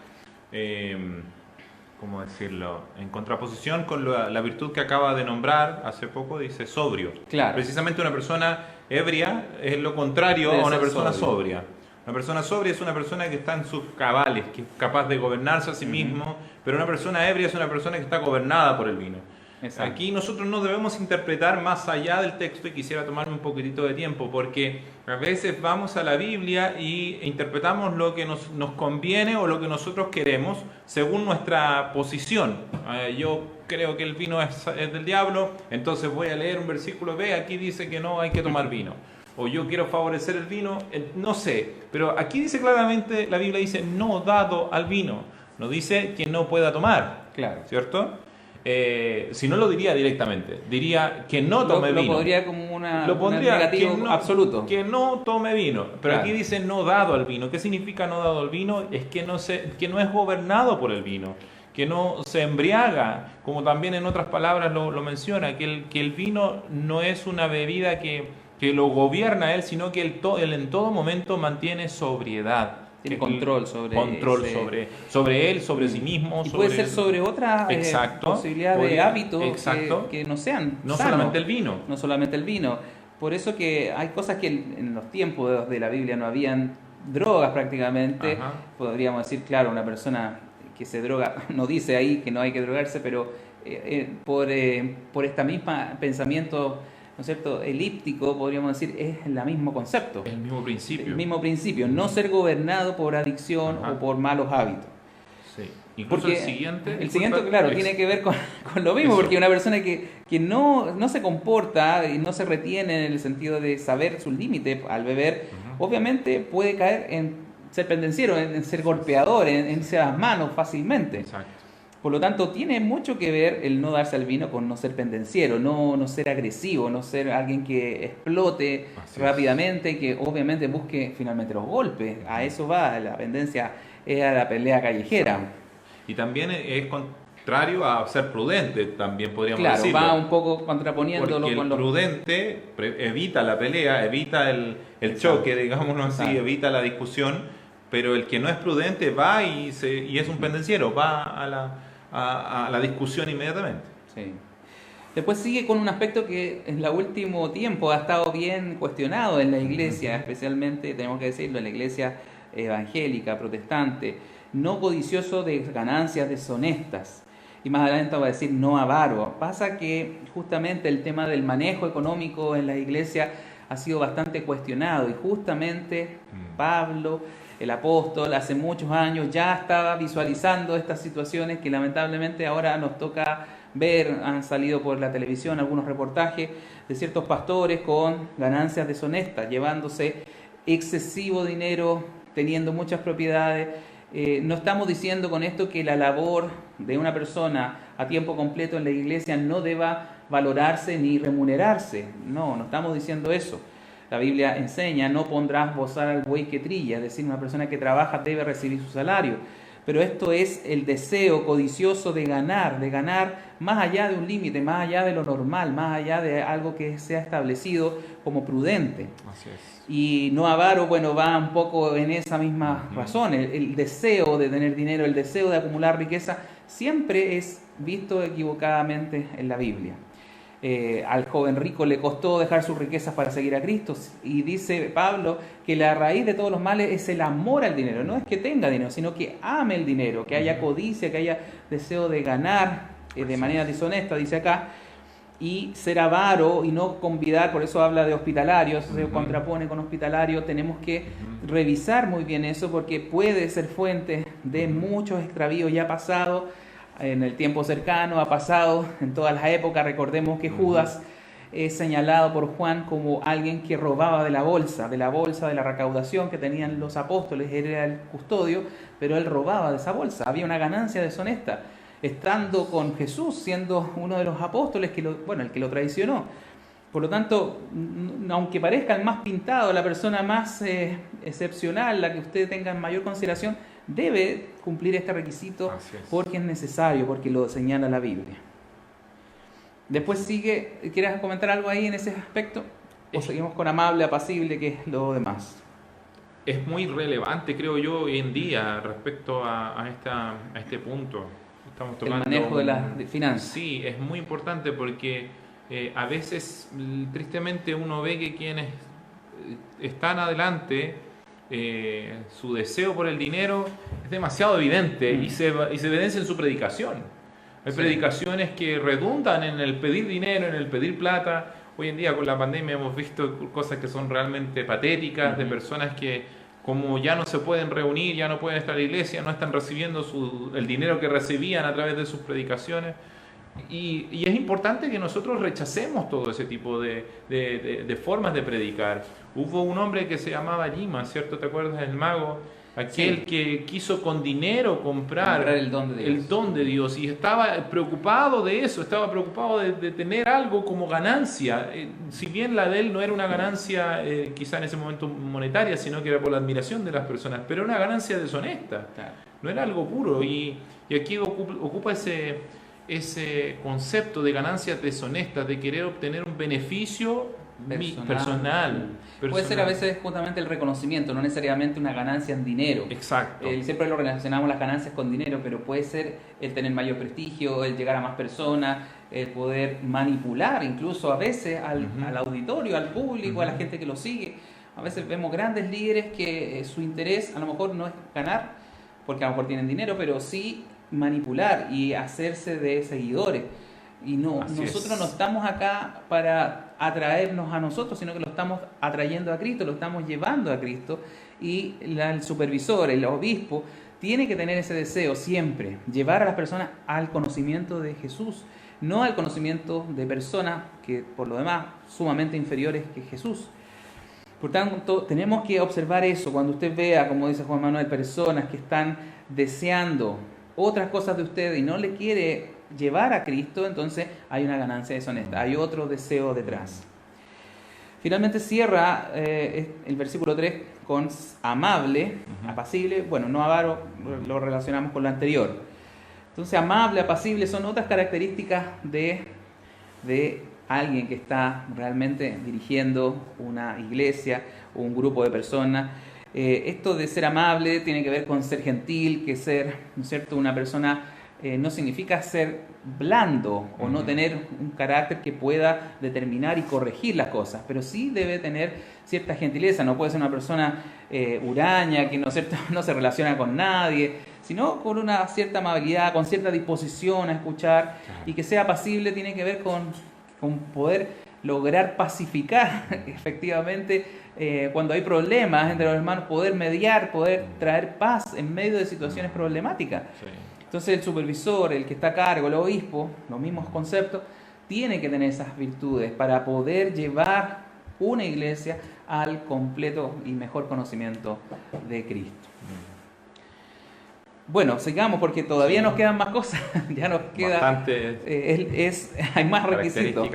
¿cómo decirlo?, en contraposición con la virtud que acaba de nombrar hace poco, dice sobrio. Claro. Precisamente una persona ebria es lo contrario Debe a una ser persona sobrio. sobria. Una persona sobria es una persona que está en sus cabales, que es capaz de gobernarse a sí mismo, pero una persona ebria es una persona que está gobernada por el vino. Exacto. Aquí nosotros no debemos interpretar más allá del texto, y quisiera tomarme un poquitito de tiempo, porque a veces vamos a la Biblia y interpretamos lo que nos conviene o lo que nosotros queremos según nuestra posición. Yo creo que el vino es del diablo, entonces voy a leer un versículo, ve, aquí dice que no hay que tomar vino. O yo quiero favorecer el vino, no sé, pero aquí dice claramente, la Biblia dice no dado al vino, no dice que no pueda tomar, Claro. ¿cierto? Si no lo diría directamente, diría que no tome Lo vino. pondría como un Pondría negativo absoluto. que no tome vino, pero Claro. aquí dice no dado al vino. ¿Qué significa no dado al vino? Es que no es gobernado por el vino, que no se embriaga, como también en otras palabras lo menciona, que el vino no es una bebida que lo gobierna a él, sino que él en todo momento mantiene sobriedad. Tiene Que control sobre él, sobre sí mismo. Y puede ser sobre otras Exacto. posibilidades de Podría- hábitos exacto. que no sean No sanos. solamente el vino. No solamente el vino. Por eso que hay cosas que en los tiempos de la Biblia no habían drogas prácticamente. Ajá. Podríamos decir, claro, una persona que se droga, no dice ahí que no hay que drogarse, pero por esta misma pensamiento, ¿no es cierto?, elíptico, podríamos decir, es el mismo concepto. Es el mismo principio. El mismo principio, no ser gobernado por adicción Ajá. o por malos hábitos. Sí. Incluso Porque el siguiente. el siguiente, claro, tiene que ver con lo mismo, Eso. porque una persona que no se comporta y no se retiene en el sentido de saber sus límites al beber, obviamente puede caer en ser pendenciero, en ser golpeador, en irse a las manos fácilmente. Exacto. Por lo tanto, tiene mucho que ver el no darse al vino con no ser pendenciero, no ser agresivo, no ser alguien que explote Así rápidamente, que obviamente busque finalmente los golpes. A eso va, la pendencia es a la pelea callejera. Y también es contrario a ser prudente, también podríamos Claro, decirlo. va un poco contraponiéndolo Porque con el los... prudente evita la pelea, evita el choque, digámoslo así, Exacto. evita la discusión, pero el que no es prudente va y es un pendenciero, va a la discusión inmediatamente. Sí. Después sigue con un aspecto que en el último tiempo ha estado bien cuestionado en la iglesia, especialmente, tenemos que decirlo, en la iglesia evangélica, protestante, no codicioso de ganancias deshonestas. Y más adelante va a decir no avaro. Pasa que justamente el tema del manejo económico en la iglesia ha sido bastante cuestionado y justamente Pablo, el apóstol, hace muchos años ya estaba visualizando estas situaciones que lamentablemente ahora nos toca ver. Han salido por la televisión algunos reportajes de ciertos pastores con ganancias deshonestas, llevándose excesivo dinero, teniendo muchas propiedades. No estamos diciendo con esto que la labor de una persona a tiempo completo en la iglesia no deba valorarse ni remunerarse. No estamos diciendo eso. La Biblia enseña, no pondrás bozar al buey que trilla, es decir, una persona que trabaja debe recibir su salario. Pero esto es el deseo codicioso de ganar más allá de un límite, más allá de lo normal, más allá de algo que sea establecido como prudente. Así es. Y no avaro, bueno, va un poco en esa misma razón. El deseo de tener dinero, el deseo de acumular riqueza, siempre es visto equivocadamente en la Biblia. Al joven rico le costó dejar sus riquezas para seguir a Cristo, y dice Pablo que la raíz de todos los males es el amor al dinero. No es que tenga dinero, sino que ame el dinero, que haya codicia, que haya deseo de ganar de manera deshonesta, dice acá, y ser avaro y no convidar. Por eso habla de hospitalarios, se contrapone con hospitalario. Tenemos que revisar muy bien eso, porque puede ser fuente de muchos extravíos. Ya ha pasado en el tiempo cercano, ha pasado en todas las épocas. Recordemos que Judas es señalado por Juan como alguien que robaba de la bolsa de la recaudación que tenían los apóstoles. Él era el custodio, pero él robaba de esa bolsa. Había una ganancia deshonesta, estando con Jesús, siendo uno de los apóstoles el que lo traicionó. Por lo tanto, aunque parezca el más pintado, la persona más excepcional, la que usted tenga en mayor consideración, debe cumplir este requisito, porque es necesario, porque lo señala la Biblia. Después sigue, ¿quieres comentar algo ahí en ese aspecto? ¿O Es- seguimos con amable, apacible, que es lo demás? Es muy relevante, creo yo, hoy en día respecto a este punto. Estamos El tocando manejo de las finanzas. Sí, es muy importante porque a veces, tristemente, uno ve que quienes están adelante, su deseo por el dinero es demasiado evidente y se evidencia en su predicación. Hay Sí. predicaciones que redundan en el pedir dinero, en el pedir plata. Hoy en día con la pandemia hemos visto cosas que son realmente patéticas, de personas que como ya no se pueden reunir, ya no pueden estar en la iglesia, no están recibiendo el dinero que recibían a través de sus predicaciones. Y es importante que nosotros rechacemos todo ese tipo de formas de predicar. Hubo un hombre que se llamaba Lima, ¿cierto? ¿Te acuerdas del mago? Aquel Sí. que quiso con dinero comprar el don de Dios. el don de Dios y estaba preocupado de eso, estaba preocupado de tener algo como ganancia. Si bien la de él no era una ganancia quizá en ese momento monetaria, sino que era por la admiración de las personas, pero era una ganancia deshonesta, Claro. no era algo puro. Y aquí ocupa ese concepto de ganancias deshonestas, de querer obtener un beneficio personal. Puede ser a veces justamente el reconocimiento, no necesariamente una ganancia en dinero. Exacto. Siempre lo relacionamos las ganancias con dinero, pero puede ser el tener mayor prestigio, el llegar a más personas, el poder manipular incluso a veces al auditorio, al público, a la gente que lo sigue. A veces vemos grandes líderes que su interés a lo mejor no es ganar, porque a lo mejor tienen dinero, pero sí manipular y hacerse de seguidores. Y nosotros no estamos acá para atraernos a nosotros, sino que lo estamos atrayendo a Cristo, lo estamos llevando a Cristo. Y el supervisor, el obispo, tiene que tener ese deseo siempre, llevar a las personas al conocimiento de Jesús, no al conocimiento de personas que por lo demás sumamente inferiores que Jesús. Por tanto, tenemos que observar eso. Cuando usted vea, como dice Juan Manuel, personas que están deseando otras cosas de usted y no le quiere llevar a Cristo, entonces hay una ganancia deshonesta, hay otro deseo detrás. Finalmente cierra el versículo 3 con amable, apacible. Bueno, no avaro, lo relacionamos con lo anterior. Entonces, amable, apacible son otras características de alguien que está realmente dirigiendo una iglesia o un grupo de personas. Esto de ser amable tiene que ver con ser gentil, que ser, ¿no es cierto?, una persona no significa ser blando o no tener un carácter que pueda determinar y corregir las cosas, pero sí debe tener cierta gentileza. No puede ser una persona huraña que no, ¿cierto?, no se relaciona con nadie, sino con una cierta amabilidad, con cierta disposición a escuchar, y que sea apacible tiene que ver con poder lograr pacificar efectivamente cuando hay problemas entre los hermanos, poder mediar, poder traer paz en medio de situaciones problemáticas. Sí. Entonces el supervisor, el que está a cargo, el obispo, los mismos conceptos, tiene que tener esas virtudes para poder llevar una iglesia al completo y mejor conocimiento de Cristo. Bueno, sigamos porque todavía nos quedan más cosas, ya nos queda bastante hay más requisitos.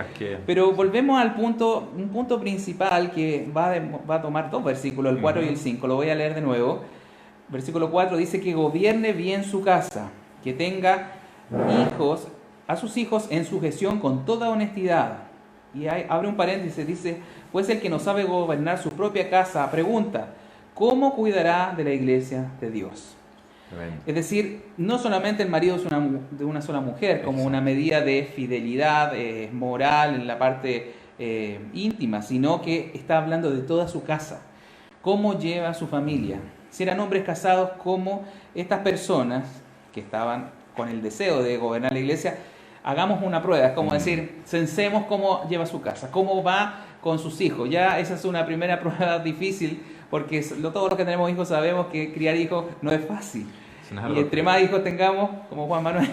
Pero volvemos al punto, un punto principal que va a tomar dos versículos, el 4 y el 5, lo voy a leer de nuevo. Versículo 4 dice que gobierne bien su casa, que tenga a sus hijos en sujeción con toda honestidad. Y abre un paréntesis, dice, pues el que no sabe gobernar su propia casa, pregunta, ¿cómo cuidará de la iglesia de Dios? Es decir, no solamente el marido es de una sola mujer, como una medida de fidelidad moral en la parte íntima, sino que está hablando de toda su casa, cómo lleva a su familia. Si eran hombres casados, como estas personas que estaban con el deseo de gobernar la iglesia, hagamos una prueba, es como decir, censemos cómo lleva su casa, cómo va con sus hijos. Ya esa es una primera prueba difícil, porque todos los que tenemos hijos sabemos que criar hijos no es fácil. Y entre más hijos tengamos, como Juan Manuel,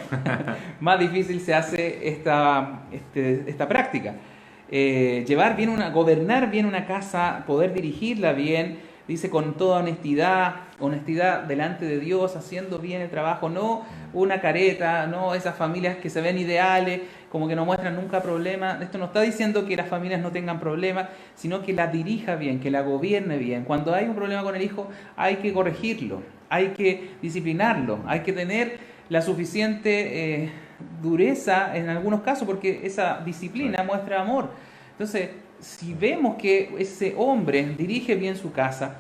más difícil se hace esta práctica. Gobernar bien una casa, poder dirigirla bien, dice con toda honestidad delante de Dios, haciendo bien el trabajo, no una careta, no esas familias que se ven ideales, como que no muestran nunca problemas. Esto no está diciendo que las familias no tengan problemas, sino que la dirija bien, que la gobierne bien. Cuando hay un problema con el hijo, hay que corregirlo, hay que disciplinarlo, hay que tener la suficiente dureza en algunos casos, porque esa disciplina muestra amor. Entonces, si vemos que ese hombre dirige bien su casa,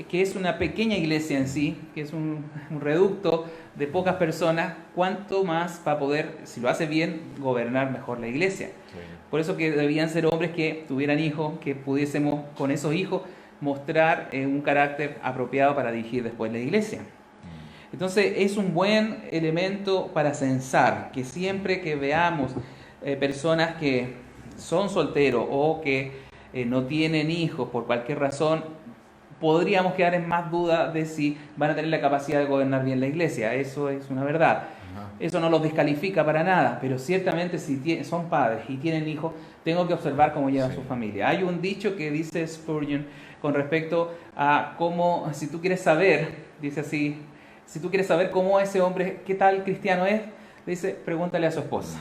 que es una pequeña iglesia en sí, que es un reducto de pocas personas, cuánto más para poder, si lo hace bien, gobernar mejor la iglesia. Sí. Por eso que debían ser hombres que tuvieran hijos, que pudiésemos con esos hijos mostrar un carácter apropiado para dirigir después la iglesia. Entonces es un buen elemento para censar, que siempre que veamos personas que son solteros o que no tienen hijos por cualquier razón, podríamos quedar en más duda de si van a tener la capacidad de gobernar bien la iglesia. Eso es una verdad. Ajá. Eso no los descalifica para nada, pero ciertamente si son padres y tienen hijos, tengo que observar cómo llevan Sí. su familia. Hay un dicho que dice Spurgeon con respecto a cómo, si tú quieres saber, dice así, si tú quieres saber cómo ese hombre, qué tal cristiano es, dice, pregúntale a su esposa.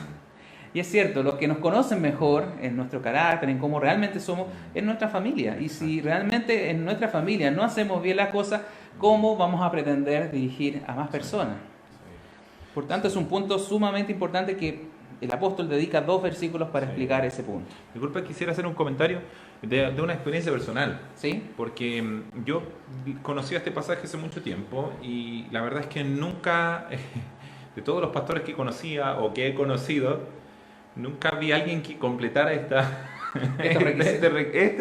Y es cierto, los que nos conocen mejor en nuestro carácter, en cómo realmente somos, es nuestra familia. Y si realmente en nuestra familia no hacemos bien las cosas, ¿cómo vamos a pretender dirigir a más personas? Por tanto, es un punto sumamente importante que el apóstol dedica 2 versículos para explicar ese punto. Disculpa, quisiera hacer un comentario de una experiencia personal. ¿Sí? Porque yo conocía este pasaje hace mucho tiempo y la verdad es que nunca, de todos los pastores que conocía o que he conocido, nunca vi a alguien que completara este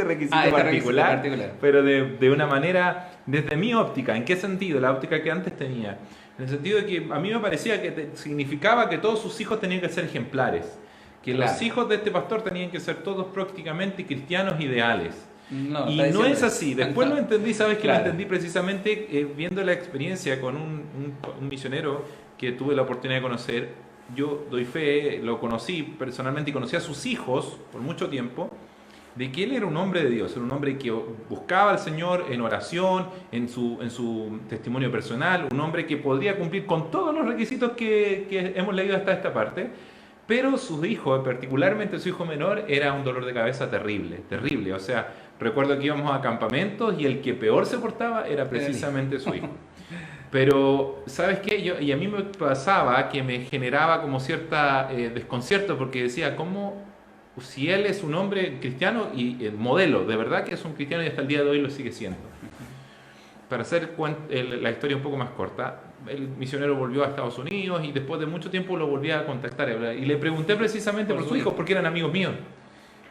requisito particular, pero de una manera, desde mi óptica. ¿En qué sentido? La óptica que antes tenía. En el sentido de que a mí me parecía que significaba que todos sus hijos tenían que ser ejemplares. Que Claro. los hijos de este pastor tenían que ser todos prácticamente cristianos ideales. No, Y está no diciendo es eso. así. Después lo entendí, ¿sabes qué? Claro. Lo entendí precisamente viendo la experiencia con un misionero que tuve la oportunidad de conocer. Yo doy fe, lo conocí personalmente y conocí a sus hijos por mucho tiempo, de que él era un hombre de Dios, era un hombre que buscaba al Señor en oración, en su testimonio personal, un hombre que podría cumplir con todos los requisitos que hemos leído hasta esta parte. Pero sus hijos, particularmente su hijo menor, era un dolor de cabeza terrible, terrible. O sea, recuerdo que íbamos a campamentos y el que peor se portaba era precisamente su hijo. Pero, ¿sabes qué? Y a mí me pasaba que me generaba como cierta desconcierto porque decía, ¿cómo? Si él es un hombre cristiano y el modelo, de verdad que es un cristiano y hasta el día de hoy lo sigue siendo. Para hacer la historia un poco más corta, el misionero volvió a Estados Unidos y después de mucho tiempo lo volví a contactar y le pregunté precisamente por su hijo porque eran amigos míos.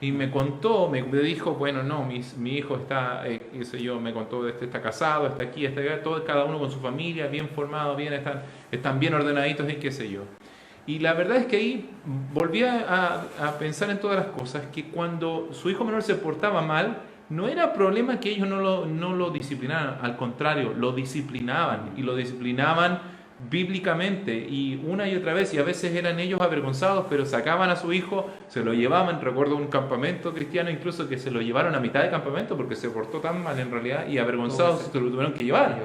Y me contó, me dijo, bueno, no, mi hijo está, qué sé yo, me contó, está casado, está aquí, está allá, todo, cada uno con su familia, bien formado, bien, están bien ordenaditos y qué sé yo. Y la verdad es que ahí volví a pensar en todas las cosas, que cuando su hijo menor se portaba mal, no era problema que ellos no lo disciplinaran, al contrario, lo disciplinaban y lo disciplinaban bíblicamente y una y otra vez, y a veces eran ellos avergonzados, pero sacaban a su hijo, se lo llevaban. Recuerdo un campamento cristiano incluso que se lo llevaron a mitad de campamento porque se portó tan mal en realidad y avergonzados se lo tuvieron que llevar,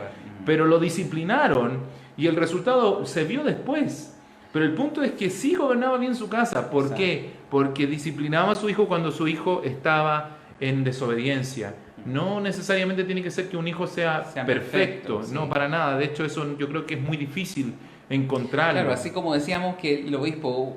pero lo disciplinaron y el resultado se vio después. Pero el punto es que sí gobernaba bien su casa. ¿Por qué? Porque disciplinaba a su hijo cuando su hijo estaba en desobediencia. No necesariamente tiene que ser que un hijo sea perfecto, sí. No, para nada. De hecho, eso yo creo que es muy difícil encontrarlo. Claro, así como decíamos que el obispo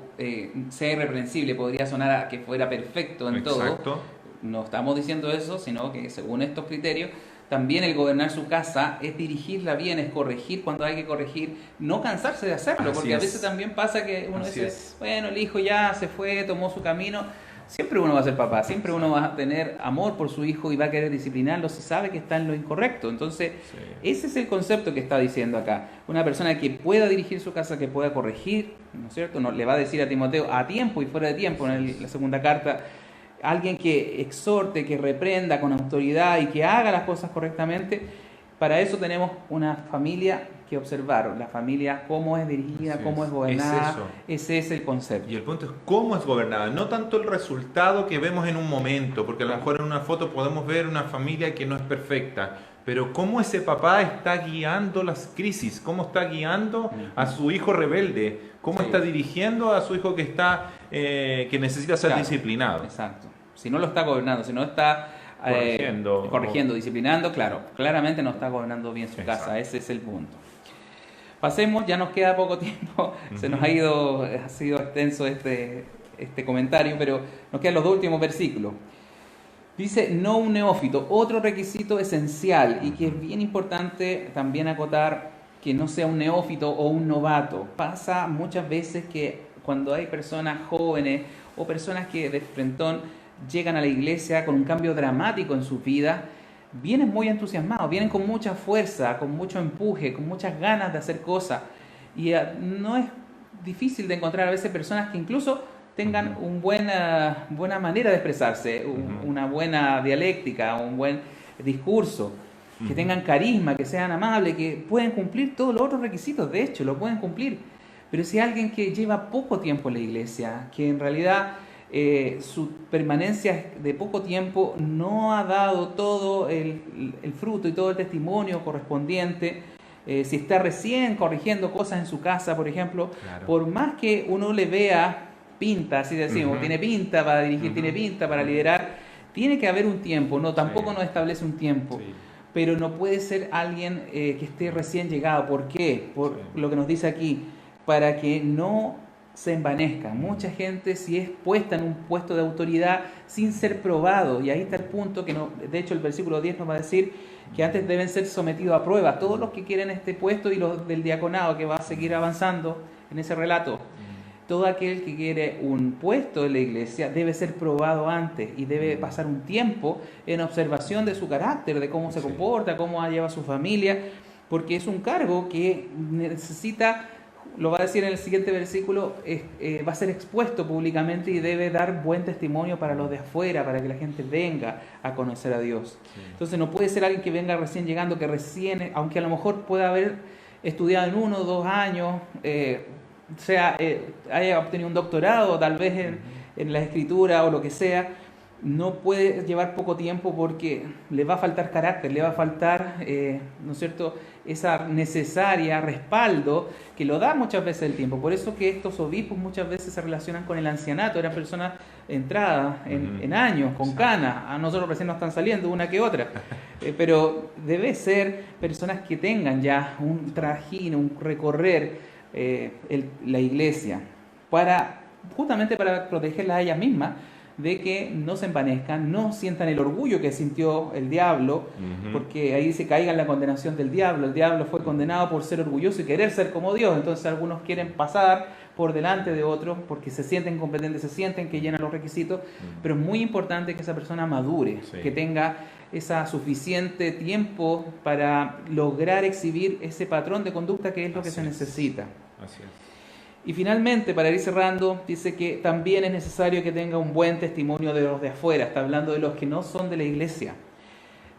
sea irreprensible, podría sonar a que fuera perfecto en Exacto. todo. No estamos diciendo eso, sino que según estos criterios, también el gobernar su casa es dirigirla bien, es corregir cuando hay que corregir, no cansarse de hacerlo, Así porque a es. veces también pasa que uno Así dice, es. bueno, el hijo ya se fue, tomó su camino. Siempre uno va a ser papá, siempre uno va a tener amor por su hijo y va a querer disciplinarlo si sabe que está en lo incorrecto. Entonces, ese es el concepto que está diciendo acá. Una persona que pueda dirigir su casa, que pueda corregir, ¿no es cierto? No, le va a decir a Timoteo a tiempo y fuera de tiempo en la segunda carta. Alguien que exhorte, que reprenda con autoridad y que haga las cosas correctamente. Para eso tenemos una familia que observar, la familia, cómo es dirigida, Así cómo es. es gobernada. Es eso. Ese es el concepto. Y el punto es cómo es gobernada, no tanto el resultado que vemos en un momento, porque a lo mejor en una foto podemos ver una familia que no es perfecta, pero cómo ese papá está guiando las crisis, cómo está guiando a su hijo rebelde, cómo está dirigiendo a su hijo que está que necesita ser disciplinado. Exacto. Si no lo está gobernando, si no está corrigiendo, disciplinando, claro, claramente no está gobernando bien su casa. Ese es el punto. Pasemos, ya nos queda poco tiempo, se nos ha sido extenso este comentario, pero nos quedan los dos últimos versículos. Dice, no un neófito, otro requisito esencial y que es bien importante también acotar, que no sea un neófito o un novato. Pasa muchas veces que cuando hay personas jóvenes o personas que de frentón llegan a la iglesia con un cambio dramático en su vida, vienen muy entusiasmados, vienen con mucha fuerza, con mucho empuje, con muchas ganas de hacer cosas. Y no es difícil de encontrar a veces personas que incluso tengan una buena manera de expresarse, una buena dialéctica, un buen discurso, que tengan carisma, que sean amables, que pueden cumplir todos los otros requisitos, de hecho, lo pueden cumplir. Pero si alguien que lleva poco tiempo en la iglesia, que en realidad su permanencia es de poco tiempo, no ha dado todo el fruto y todo el testimonio correspondiente, si está recién corrigiendo cosas en su casa, por ejemplo, Claro. por más que uno le vea pinta, así decimos, tiene pinta para dirigir, tiene pinta para liderar, tiene que haber un tiempo, tampoco nos establece un tiempo. Sí. Pero no puede ser alguien que esté recién llegado. ¿Por qué? Por lo que nos dice aquí, para que no se envanezca. Mucha gente, si es puesta en un puesto de autoridad sin ser probado, y ahí está el punto que de hecho el versículo 10 nos va a decir que antes deben ser sometidos a prueba. Todos los que quieren este puesto y los del diaconado, que va a seguir avanzando en ese relato, todo aquel que quiere un puesto en la iglesia debe ser probado antes y debe pasar un tiempo en observación de su carácter, de cómo se comporta, cómo lleva su familia, porque es un cargo que necesita, lo va a decir en el siguiente versículo, va a ser expuesto públicamente y debe dar buen testimonio para los de afuera, para que la gente venga a conocer a Dios. Entonces no puede ser alguien que venga recién llegando, que recién, aunque a lo mejor pueda haber estudiado en 1 o 2 años, haya obtenido un doctorado, tal vez en la escritura o lo que sea, no puede llevar poco tiempo porque le va a faltar carácter, le va a faltar, ¿no es cierto?, esa necesaria respaldo que lo da muchas veces el tiempo. Por eso que estos obispos muchas veces se relacionan con el ancianato, eran personas entradas en años, con canas, a nosotros recién nos están saliendo una que otra, pero debe ser personas que tengan ya un trajín, un recorrer la iglesia, justamente para protegerla a ellas mismas de que no se envanezcan, no sientan el orgullo que sintió el diablo, porque ahí se caiga en la condenación del diablo. El diablo fue condenado por ser orgulloso y querer ser como Dios. Entonces algunos quieren pasar por delante de otros porque se sienten competentes, se sienten que llenan los requisitos, pero es muy importante que esa persona madure, que tenga esa suficiente tiempo para lograr exhibir ese patrón de conducta que es lo que se necesita. Así es. Y finalmente, para ir cerrando, dice que también es necesario que tenga un buen testimonio de los de afuera. Está hablando de los que no son de la iglesia,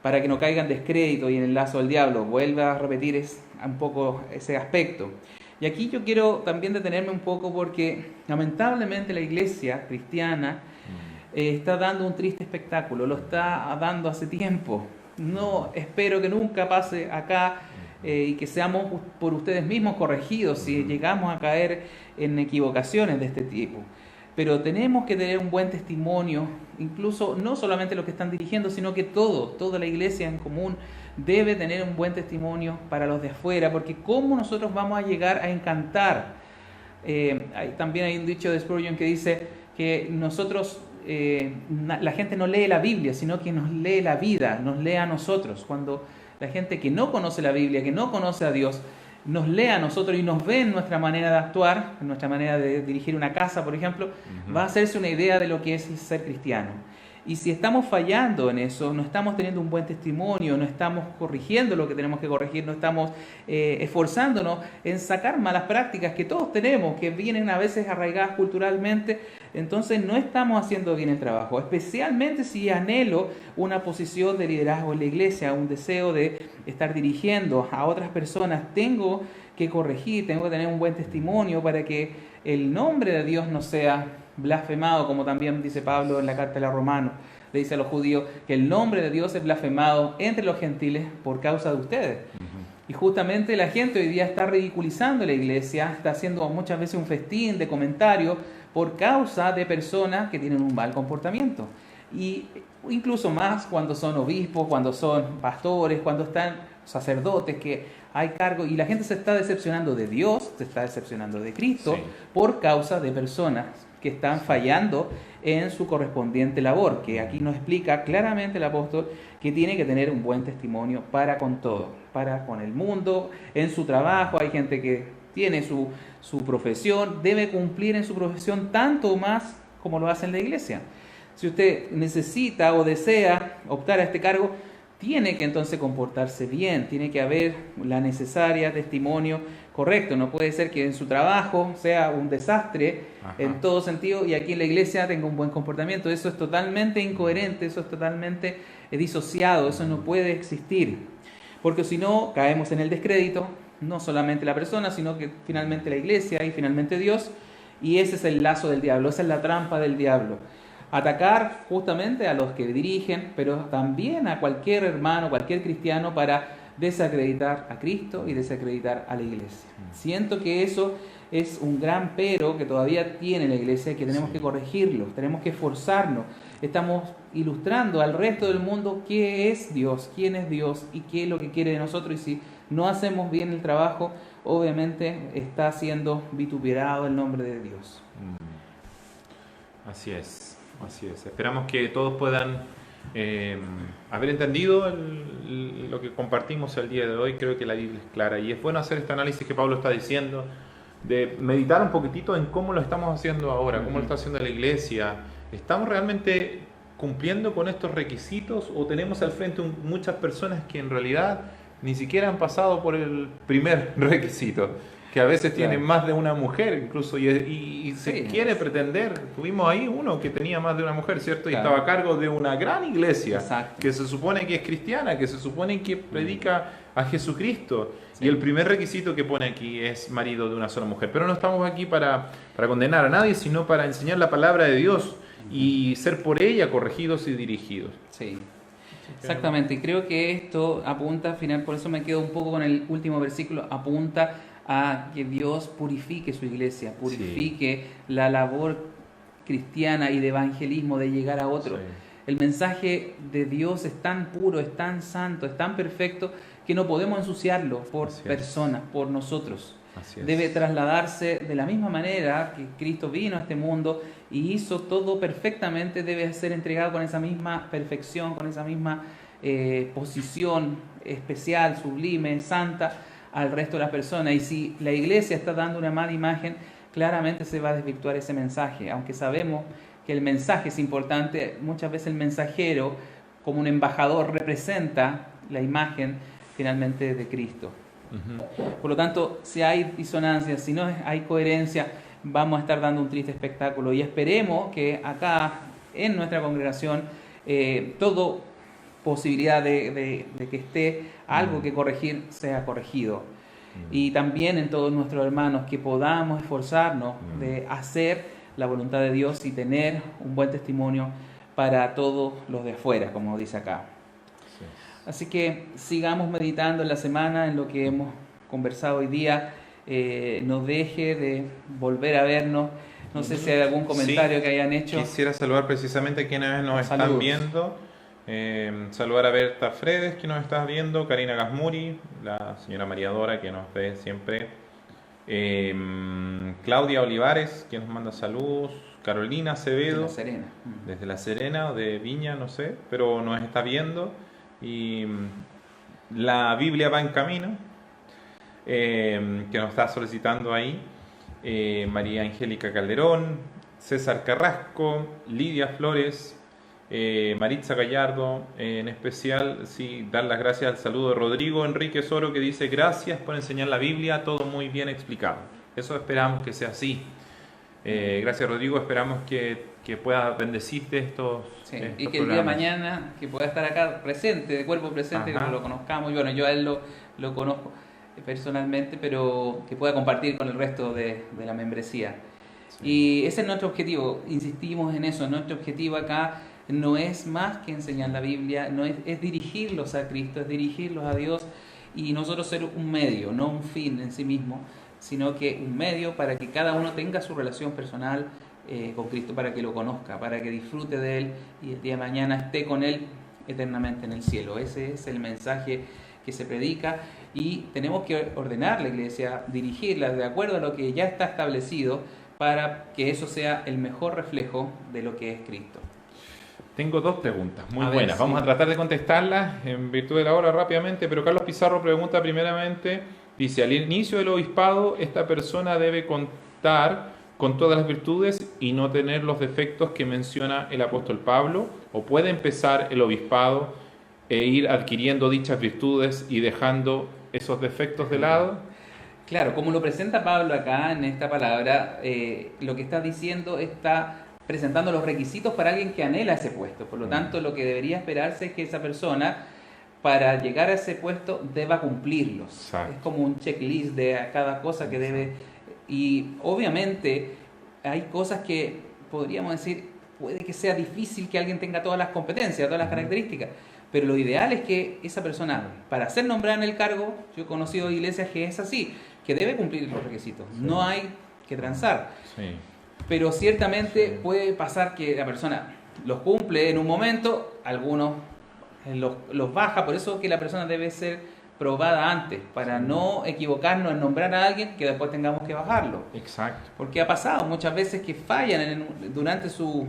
para que no caigan descrédito y en el lazo del diablo. Vuelve a repetir un poco ese aspecto. Y aquí yo quiero también detenerme un poco porque lamentablemente la iglesia cristiana está dando un triste espectáculo, lo está dando hace tiempo. No espero que nunca pase acá y que seamos por ustedes mismos corregidos si llegamos a caer en equivocaciones de este tipo. Pero tenemos que tener un buen testimonio, incluso no solamente los que están dirigiendo, sino que toda la iglesia en común debe tener un buen testimonio para los de afuera, porque ¿cómo nosotros vamos a llegar a encantar? También hay un dicho de Spurgeon que dice que nosotros, la gente no lee la Biblia, sino que nos lee la vida, nos lee a nosotros. Cuando la gente que no conoce la Biblia, que no conoce a Dios, nos lee a nosotros y nos ve en nuestra manera de actuar, en nuestra manera de dirigir una casa, por ejemplo, va a hacerse una idea de lo que es ser cristiano. Y si estamos fallando en eso, no estamos teniendo un buen testimonio, no estamos corrigiendo lo que tenemos que corregir, no estamos esforzándonos en sacar malas prácticas que todos tenemos, que vienen a veces arraigadas culturalmente, entonces no estamos haciendo bien el trabajo, especialmente si anhelo una posición de liderazgo en la iglesia, un deseo de estar dirigiendo a otras personas. Tengo que corregir, tengo que tener un buen testimonio para que el nombre de Dios no sea blasfemado, como también dice Pablo en la carta de los Romanos. Le dice a los judíos que el nombre de Dios es blasfemado entre los gentiles por causa de ustedes. Y justamente la gente hoy día está ridiculizando la iglesia, está haciendo muchas veces un festín de comentarios por causa de personas que tienen un mal comportamiento. Y incluso más cuando son obispos, cuando son pastores, cuando están sacerdotes que hay cargos y la gente se está decepcionando de Dios, se está decepcionando de Cristo Sí. por causa de personas que están fallando en su correspondiente labor, que aquí nos explica claramente el apóstol que tiene que tener un buen testimonio para con todo, para con el mundo, en su trabajo. Hay gente que tiene su profesión, debe cumplir en su profesión tanto más como lo hace en la iglesia. Si usted necesita o desea optar a este cargo, tiene que entonces comportarse bien, tiene que haber la necesaria testimonio correcto. No puede ser que en su trabajo sea un desastre Ajá. en todo sentido y aquí en la iglesia tenga un buen comportamiento. Eso es totalmente incoherente, eso es totalmente disociado, eso no puede existir. Porque si no, caemos en el descrédito, no solamente la persona, sino que finalmente la iglesia y finalmente Dios. Y ese es el lazo del diablo, esa es la trampa del diablo. Atacar justamente a los que dirigen, pero también a cualquier hermano, cualquier cristiano, para desacreditar a Cristo y desacreditar a la iglesia. Siento que eso es un gran pero que todavía tiene la iglesia y que tenemos Sí. que corregirlo, tenemos que esforzarnos. Estamos ilustrando al resto del mundo qué es Dios, quién es Dios y qué es lo que quiere de nosotros. Y si no hacemos bien el trabajo, obviamente está siendo vituperado el nombre de Dios. Así es, así es. Esperamos que todos puedan haber entendido lo que compartimos el día de hoy. Creo que la Biblia es clara y es bueno hacer este análisis que Pablo está diciendo, de meditar un poquitito en cómo lo estamos haciendo ahora, cómo lo está haciendo la iglesia. ¿Estamos realmente cumpliendo con estos requisitos o tenemos al frente muchas personas que en realidad ni siquiera han pasado por el primer requisito? Que a veces tienen Claro. más de una mujer incluso y se Sí. quiere pretender. Tuvimos ahí uno que tenía más de una mujer, ¿cierto? Y Claro. estaba a cargo de una gran iglesia Exacto. que se supone que es cristiana, que se supone que predica a Jesucristo. Sí. Y el primer requisito que pone aquí es marido de una sola mujer. Pero no estamos aquí para condenar a nadie, sino para enseñar la palabra de Dios y ser por ella corregidos y dirigidos. Sí, exactamente. Y creo que esto apunta, al final, por eso me quedo un poco con el último versículo, apunta a que Dios purifique su iglesia, purifique la labor cristiana y de evangelismo, de llegar a otro. Sí. El mensaje de Dios es tan puro, es tan santo, es tan perfecto que no podemos ensuciarlo por Así es. personas, por nosotros. Así es. Debe trasladarse de la misma manera que Cristo vino a este mundo y hizo todo perfectamente, debe ser entregado con esa misma perfección, con esa misma posición especial, sublime, santa al resto de las personas. Y si la iglesia está dando una mala imagen, claramente se va a desvirtuar ese mensaje. Aunque sabemos que el mensaje es importante, muchas veces el mensajero, como un embajador, representa la imagen finalmente de Cristo. Ujú. Por lo tanto, si hay disonancia, si no hay coherencia, vamos a estar dando un triste espectáculo. Y esperemos que acá, en nuestra congregación, todo posibilidad de que esté algo que corregir sea corregido. Y también en todos nuestros hermanos, que podamos esforzarnos de hacer la voluntad de Dios y tener un buen testimonio para todos los de afuera, como dice acá. Sí. Así que sigamos meditando en la semana, en lo que hemos conversado hoy día. No deje de volver a vernos. No sé si hay algún comentario Sí, que hayan hecho. Quisiera saludar precisamente a quienes nos están Saludos. viendo. Saludar a Berta Fredes, que nos está viendo, Karina Gasmuri, la señora María Dora, que nos ve siempre, Claudia Olivares, que nos manda saludos, Carolina Acevedo, La Serena. desde La Serena o de Viña, no sé, pero nos está viendo. Y la Biblia va en camino, que nos está solicitando ahí. María Angélica Calderón, César Carrasco, Lidia Flores, Maritza Gallardo, en especial, sí, dar las gracias al saludo de Rodrigo Enrique Soro, que dice: gracias por enseñar la Biblia, todo muy bien explicado. Eso esperamos que sea así. Gracias, Rodrigo, esperamos que pueda bendecirte estos, Sí, estos y que el día de programas. mañana que pueda estar acá presente, de cuerpo presente, Ajá. que lo conozcamos. Y bueno, yo a él lo conozco personalmente, pero que pueda compartir con el resto de la membresía. Y ese es nuestro objetivo, insistimos en eso. Nuestro objetivo acá no es más que enseñar la Biblia, no es dirigirlos a Cristo, es dirigirlos a Dios, y nosotros ser un medio, no un fin en sí mismo, sino que un medio para que cada uno tenga su relación personal con Cristo, para que lo conozca, para que disfrute de Él y el día de mañana esté con Él eternamente en el cielo. Ese es el mensaje que se predica. y tenemos que ordenar la iglesia, dirigirla de acuerdo a lo que ya está establecido para que eso sea el mejor reflejo de lo que es Cristo. Tengo dos preguntas muy A ver, buenas. sí. Vamos a tratar de contestarlas en virtud de la hora rápidamente, pero Carlos Pizarro pregunta primeramente, dice, al inicio del obispado, esta persona debe contar con todas las virtudes y no tener los defectos que menciona el apóstol Pablo, o puede empezar el obispado e ir adquiriendo dichas virtudes y dejando esos defectos de lado. Claro, como lo presenta Pablo acá en esta palabra, lo que está diciendo está presentando los requisitos para alguien que anhela ese puesto. Por lo tanto, lo que debería esperarse es que esa persona, para llegar a ese puesto, deba cumplirlos. Exacto. Es como un checklist de cada cosa que debe. Y obviamente hay cosas que podríamos decir, puede que sea difícil que alguien tenga todas las competencias, todas las características. Pero lo ideal es que esa persona, para ser nombrada en el cargo, yo he conocido iglesias que es así, que debe cumplir los requisitos. Sí. No hay que transar. Sí. Pero ciertamente Sí. puede pasar que la persona los cumple en un momento, algunos los baja, por eso que la persona debe ser probada antes, para no equivocarnos en nombrar a alguien que después tengamos que bajarlo. Exacto. Porque ha pasado muchas veces que fallan durante su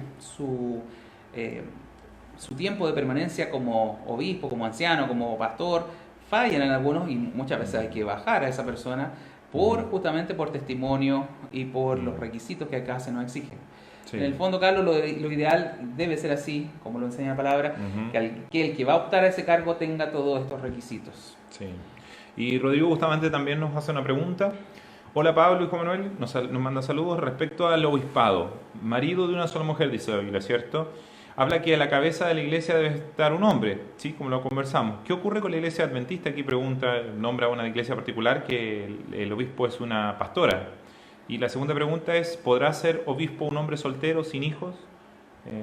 tiempo de permanencia como obispo, como anciano, como pastor, fallan en algunos y muchas veces hay que bajar a esa persona justamente por testimonio y por los requisitos que acá se nos exigen. Sí. En el fondo, Carlos, lo ideal debe ser así, como lo enseña la palabra, Ujú. que el que va a optar a ese cargo tenga todos estos requisitos. Sí. Y Rodrigo Bustamante también nos hace una pregunta. Hola Pablo y Juan Manuel, nos manda saludos respecto al obispado. Marido de una sola mujer, dice la Biblia, ¿cierto? Habla que a la cabeza de la iglesia debe estar un hombre, ¿sí? Como lo conversamos. ¿Qué ocurre con la iglesia adventista? Aquí pregunta, nombra una iglesia particular que el obispo es una pastora. Y la segunda pregunta es, ¿podrá ser obispo un hombre soltero, sin hijos?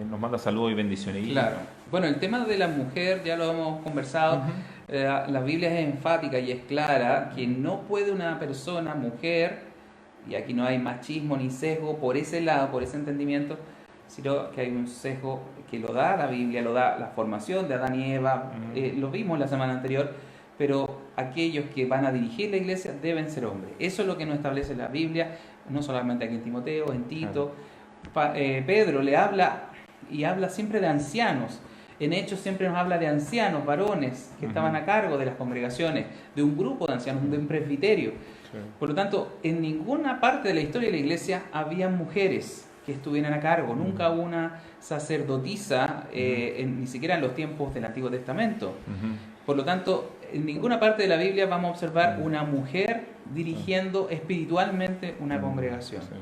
Nos manda saludos y bendiciones. Claro. Bueno, el tema de la mujer ya lo hemos conversado. Ujú. La Biblia es enfática y es clara que no puede una persona, mujer, y aquí no hay machismo ni sesgo por ese lado, por ese entendimiento, sino que hay un sesgo que lo da la Biblia, lo da la formación de Adán y Eva, lo vimos la semana anterior, pero aquellos que van a dirigir la iglesia deben ser hombres. Eso es lo que nos establece la Biblia, no solamente aquí en Timoteo, en Tito. Pedro le habla y habla siempre de ancianos. En Hechos siempre nos habla de ancianos, varones, que estaban a cargo de las congregaciones, de un grupo de ancianos, de un presbiterio. Sí. Por lo tanto, en ninguna parte de la historia de la iglesia había mujeres que estuvieran a cargo. Nunca hubo una sacerdotisa, ni siquiera en los tiempos del Antiguo Testamento. Ujú. Por lo tanto, en ninguna parte de la Biblia vamos a observar una mujer dirigiendo espiritualmente una congregación. Sí.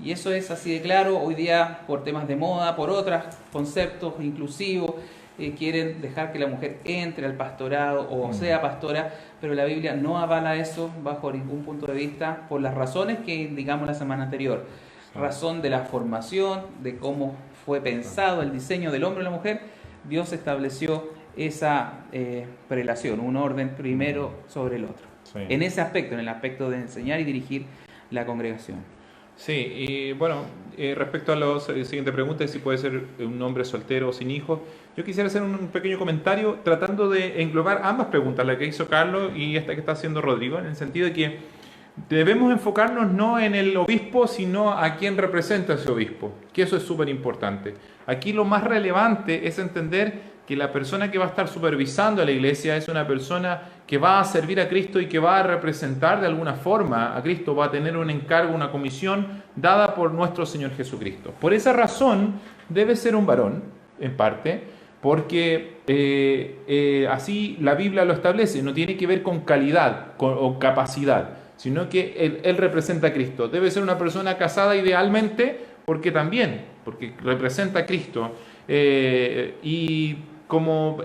Y eso es así de claro. Hoy día, por temas de moda, por otros conceptos inclusivos, quieren dejar que la mujer entre al pastorado o sea pastora, pero la Biblia no avala eso bajo ningún punto de vista, por las razones que indicamos la semana anterior. Razón de la formación, de cómo fue pensado el diseño del hombre y la mujer. Dios estableció esa prelación, un orden primero sobre el otro. Sí. En ese aspecto, en el aspecto de enseñar y dirigir la congregación. Sí, y bueno, respecto a la siguiente pregunta, si puede ser un hombre soltero o sin hijos, yo quisiera hacer un pequeño comentario tratando de englobar ambas preguntas, la que hizo Carlos y esta que está haciendo Rodrigo, en el sentido de que debemos enfocarnos no en el obispo, sino a quién representa ese obispo, que eso es súper importante. Aquí lo más relevante es entender que la persona que va a estar supervisando a la iglesia es una persona que va a servir a Cristo y que va a representar de alguna forma a Cristo, va a tener un encargo, una comisión dada por nuestro Señor Jesucristo. Por esa razón debe ser un varón, en parte, porque así la Biblia lo establece, no tiene que ver con calidad o capacidad, sino que él representa a Cristo. Debe ser una persona casada idealmente, porque representa a Cristo. Y como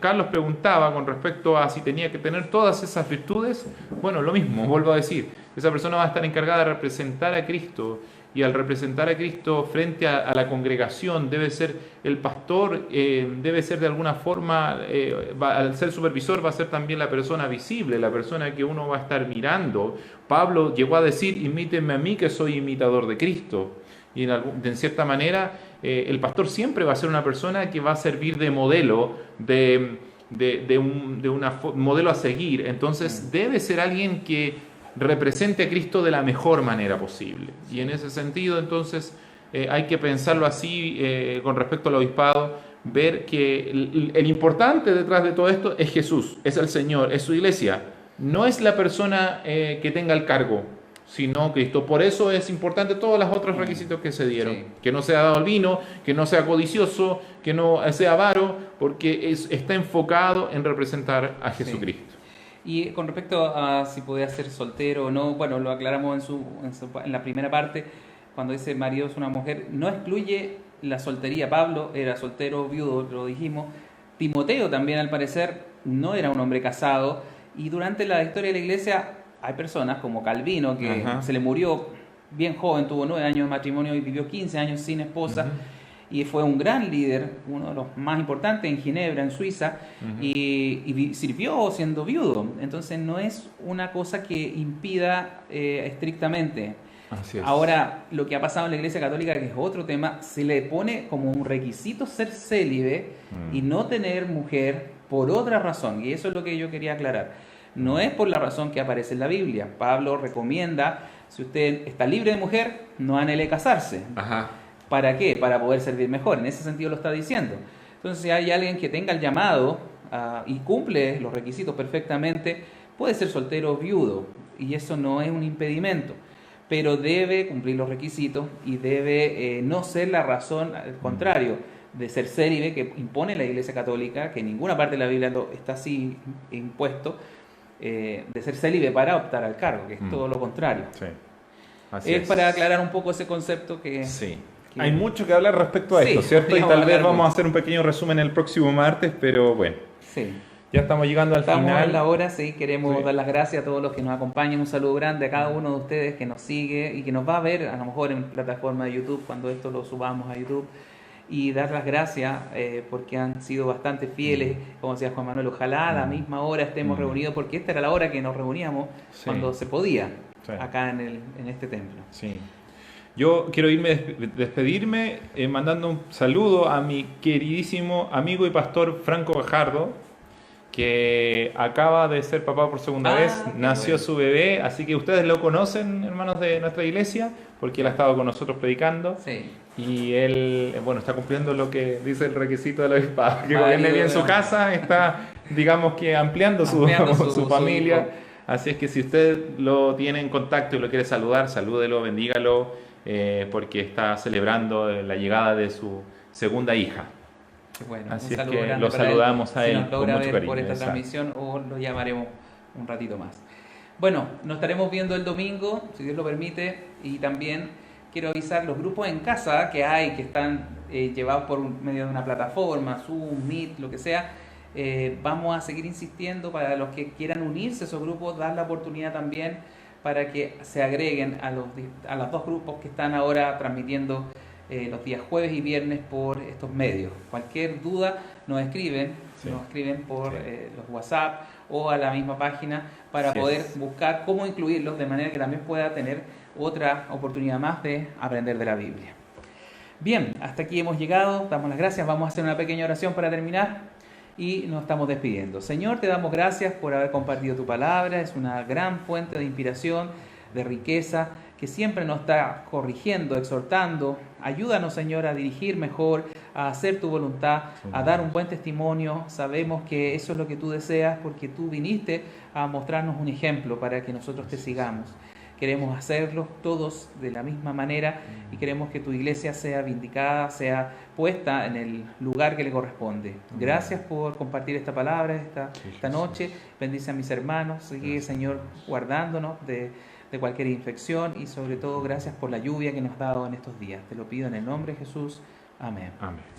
Carlos preguntaba con respecto a si tenía que tener todas esas virtudes, bueno, lo mismo, vuelvo a decir, esa persona va a estar encargada de representar a Cristo, y al representar a Cristo frente a la congregación, debe ser el pastor, debe ser de alguna forma, al ser supervisor va a ser también la persona visible, la persona que uno va a estar mirando. Pablo llegó a decir, imítenme a mí que soy imitador de Cristo. Y en cierta manera, el pastor siempre va a ser una persona que va a servir de modelo, de de un modelo a seguir. Entonces debe ser alguien que represente a Cristo de la mejor manera posible. Y en ese sentido, entonces, hay que pensarlo así con respecto al obispado, ver que el importante detrás de todo esto es Jesús, es el Señor, es su iglesia. No es la persona que tenga el cargo, sino Cristo. Por eso es importante todos los otros requisitos que se dieron. Sí. Que no sea dado al vino, que no sea codicioso, que no sea avaro, porque está enfocado en representar a Jesucristo. Y con respecto a si podía ser soltero o no, bueno, lo aclaramos en la primera parte, cuando dice marido es una mujer, no excluye la soltería. Pablo era soltero, viudo, lo dijimos. Timoteo también, al parecer, no era un hombre casado. Y durante la historia de la iglesia hay personas como Calvino, que se le murió bien joven, tuvo 9 años de matrimonio y vivió 15 años sin esposa. Y fue un gran líder, uno de los más importantes en Ginebra, en Suiza, y sirvió siendo viudo. Entonces no es una cosa que impida estrictamente. Así es. Ahora, lo que ha pasado en la Iglesia Católica, que es otro tema, se le pone como un requisito ser célibe y no tener mujer por otra razón. Y eso es lo que yo quería aclarar. No es por la razón que aparece en la Biblia. Pablo recomienda, si usted está libre de mujer, no anhele casarse. Ajá. ¿Para qué? Para poder servir mejor. En ese sentido lo está diciendo. Entonces, si hay alguien que tenga el llamado y cumple los requisitos perfectamente, puede ser soltero o viudo. Y eso no es un impedimento. Pero debe cumplir los requisitos y debe no ser la razón, al contrario, de ser célibe, que impone la Iglesia Católica, que en ninguna parte de la Biblia está así impuesto, de ser célibe para optar al cargo, que es todo lo contrario. Sí. Así Es para aclarar un poco ese concepto que... Sí. Hay mucho que hablar respecto a esto, ¿cierto? Y tal vez vamos a hacer un pequeño resumen el próximo martes, pero bueno. Sí. Ya estamos llegando al final. Estamos en la hora, sí, queremos dar las gracias a todos los que nos acompañan, un saludo grande a cada uno de ustedes que nos sigue y que nos va a ver a lo mejor en plataforma de YouTube cuando esto lo subamos a YouTube, y dar las gracias porque han sido bastante fieles, como decía Juan Manuel, ojalá a la misma hora estemos reunidos, porque esta era la hora que nos reuníamos cuando se podía acá en este templo. Sí. Yo quiero despedirme mandando un saludo a mi queridísimo amigo y pastor Franco Gajardo, que acaba de ser papá por segunda vez, nació su bebé, así que ustedes lo conocen, hermanos de nuestra iglesia, porque él ha estado con nosotros predicando, y él, bueno, está cumpliendo lo que dice el requisito del obispado, que gobierne bien su casa, está, digamos que ampliando su familia, así es que si usted lo tiene en contacto y lo quiere saludar, salúdelo, bendígalo, porque está celebrando la llegada de su segunda hija. Bueno, así es que lo saludamos a él con mucho cariño por esta transmisión, o lo llamaremos un ratito más. Bueno, nos estaremos viendo el domingo, si Dios lo permite, y también quiero avisar los grupos en casa que hay, que están llevados por medio de una plataforma, Zoom, Meet, lo que sea. Vamos a seguir insistiendo para los que quieran unirse a esos grupos, dar la oportunidad también para que se agreguen a los dos grupos que están ahora transmitiendo los días jueves y viernes por estos medios. Cualquier duda nos escriben por los WhatsApp o a la misma página para poder buscar cómo incluirlos de manera que también pueda tener otra oportunidad más de aprender de la Biblia. Bien, hasta aquí hemos llegado, damos las gracias, vamos a hacer una pequeña oración para terminar y nos estamos despidiendo. Señor, te damos gracias por haber compartido tu palabra, es una gran fuente de inspiración, de riqueza, que siempre nos está corrigiendo, exhortando. Ayúdanos, Señor, a dirigir mejor, a hacer tu voluntad, a dar un buen testimonio. Sabemos que eso es lo que tú deseas porque tú viniste a mostrarnos un ejemplo para que nosotros te sigamos. Queremos hacerlo todos de la misma manera y queremos que tu iglesia sea vindicada, sea puesta en el lugar que le corresponde. Gracias por compartir esta palabra esta noche. Bendice a mis hermanos. Sigue, Señor, guardándonos de cualquier infección y sobre todo gracias por la lluvia que nos has dado en estos días. Te lo pido en el nombre de Jesús. Amén. Amén.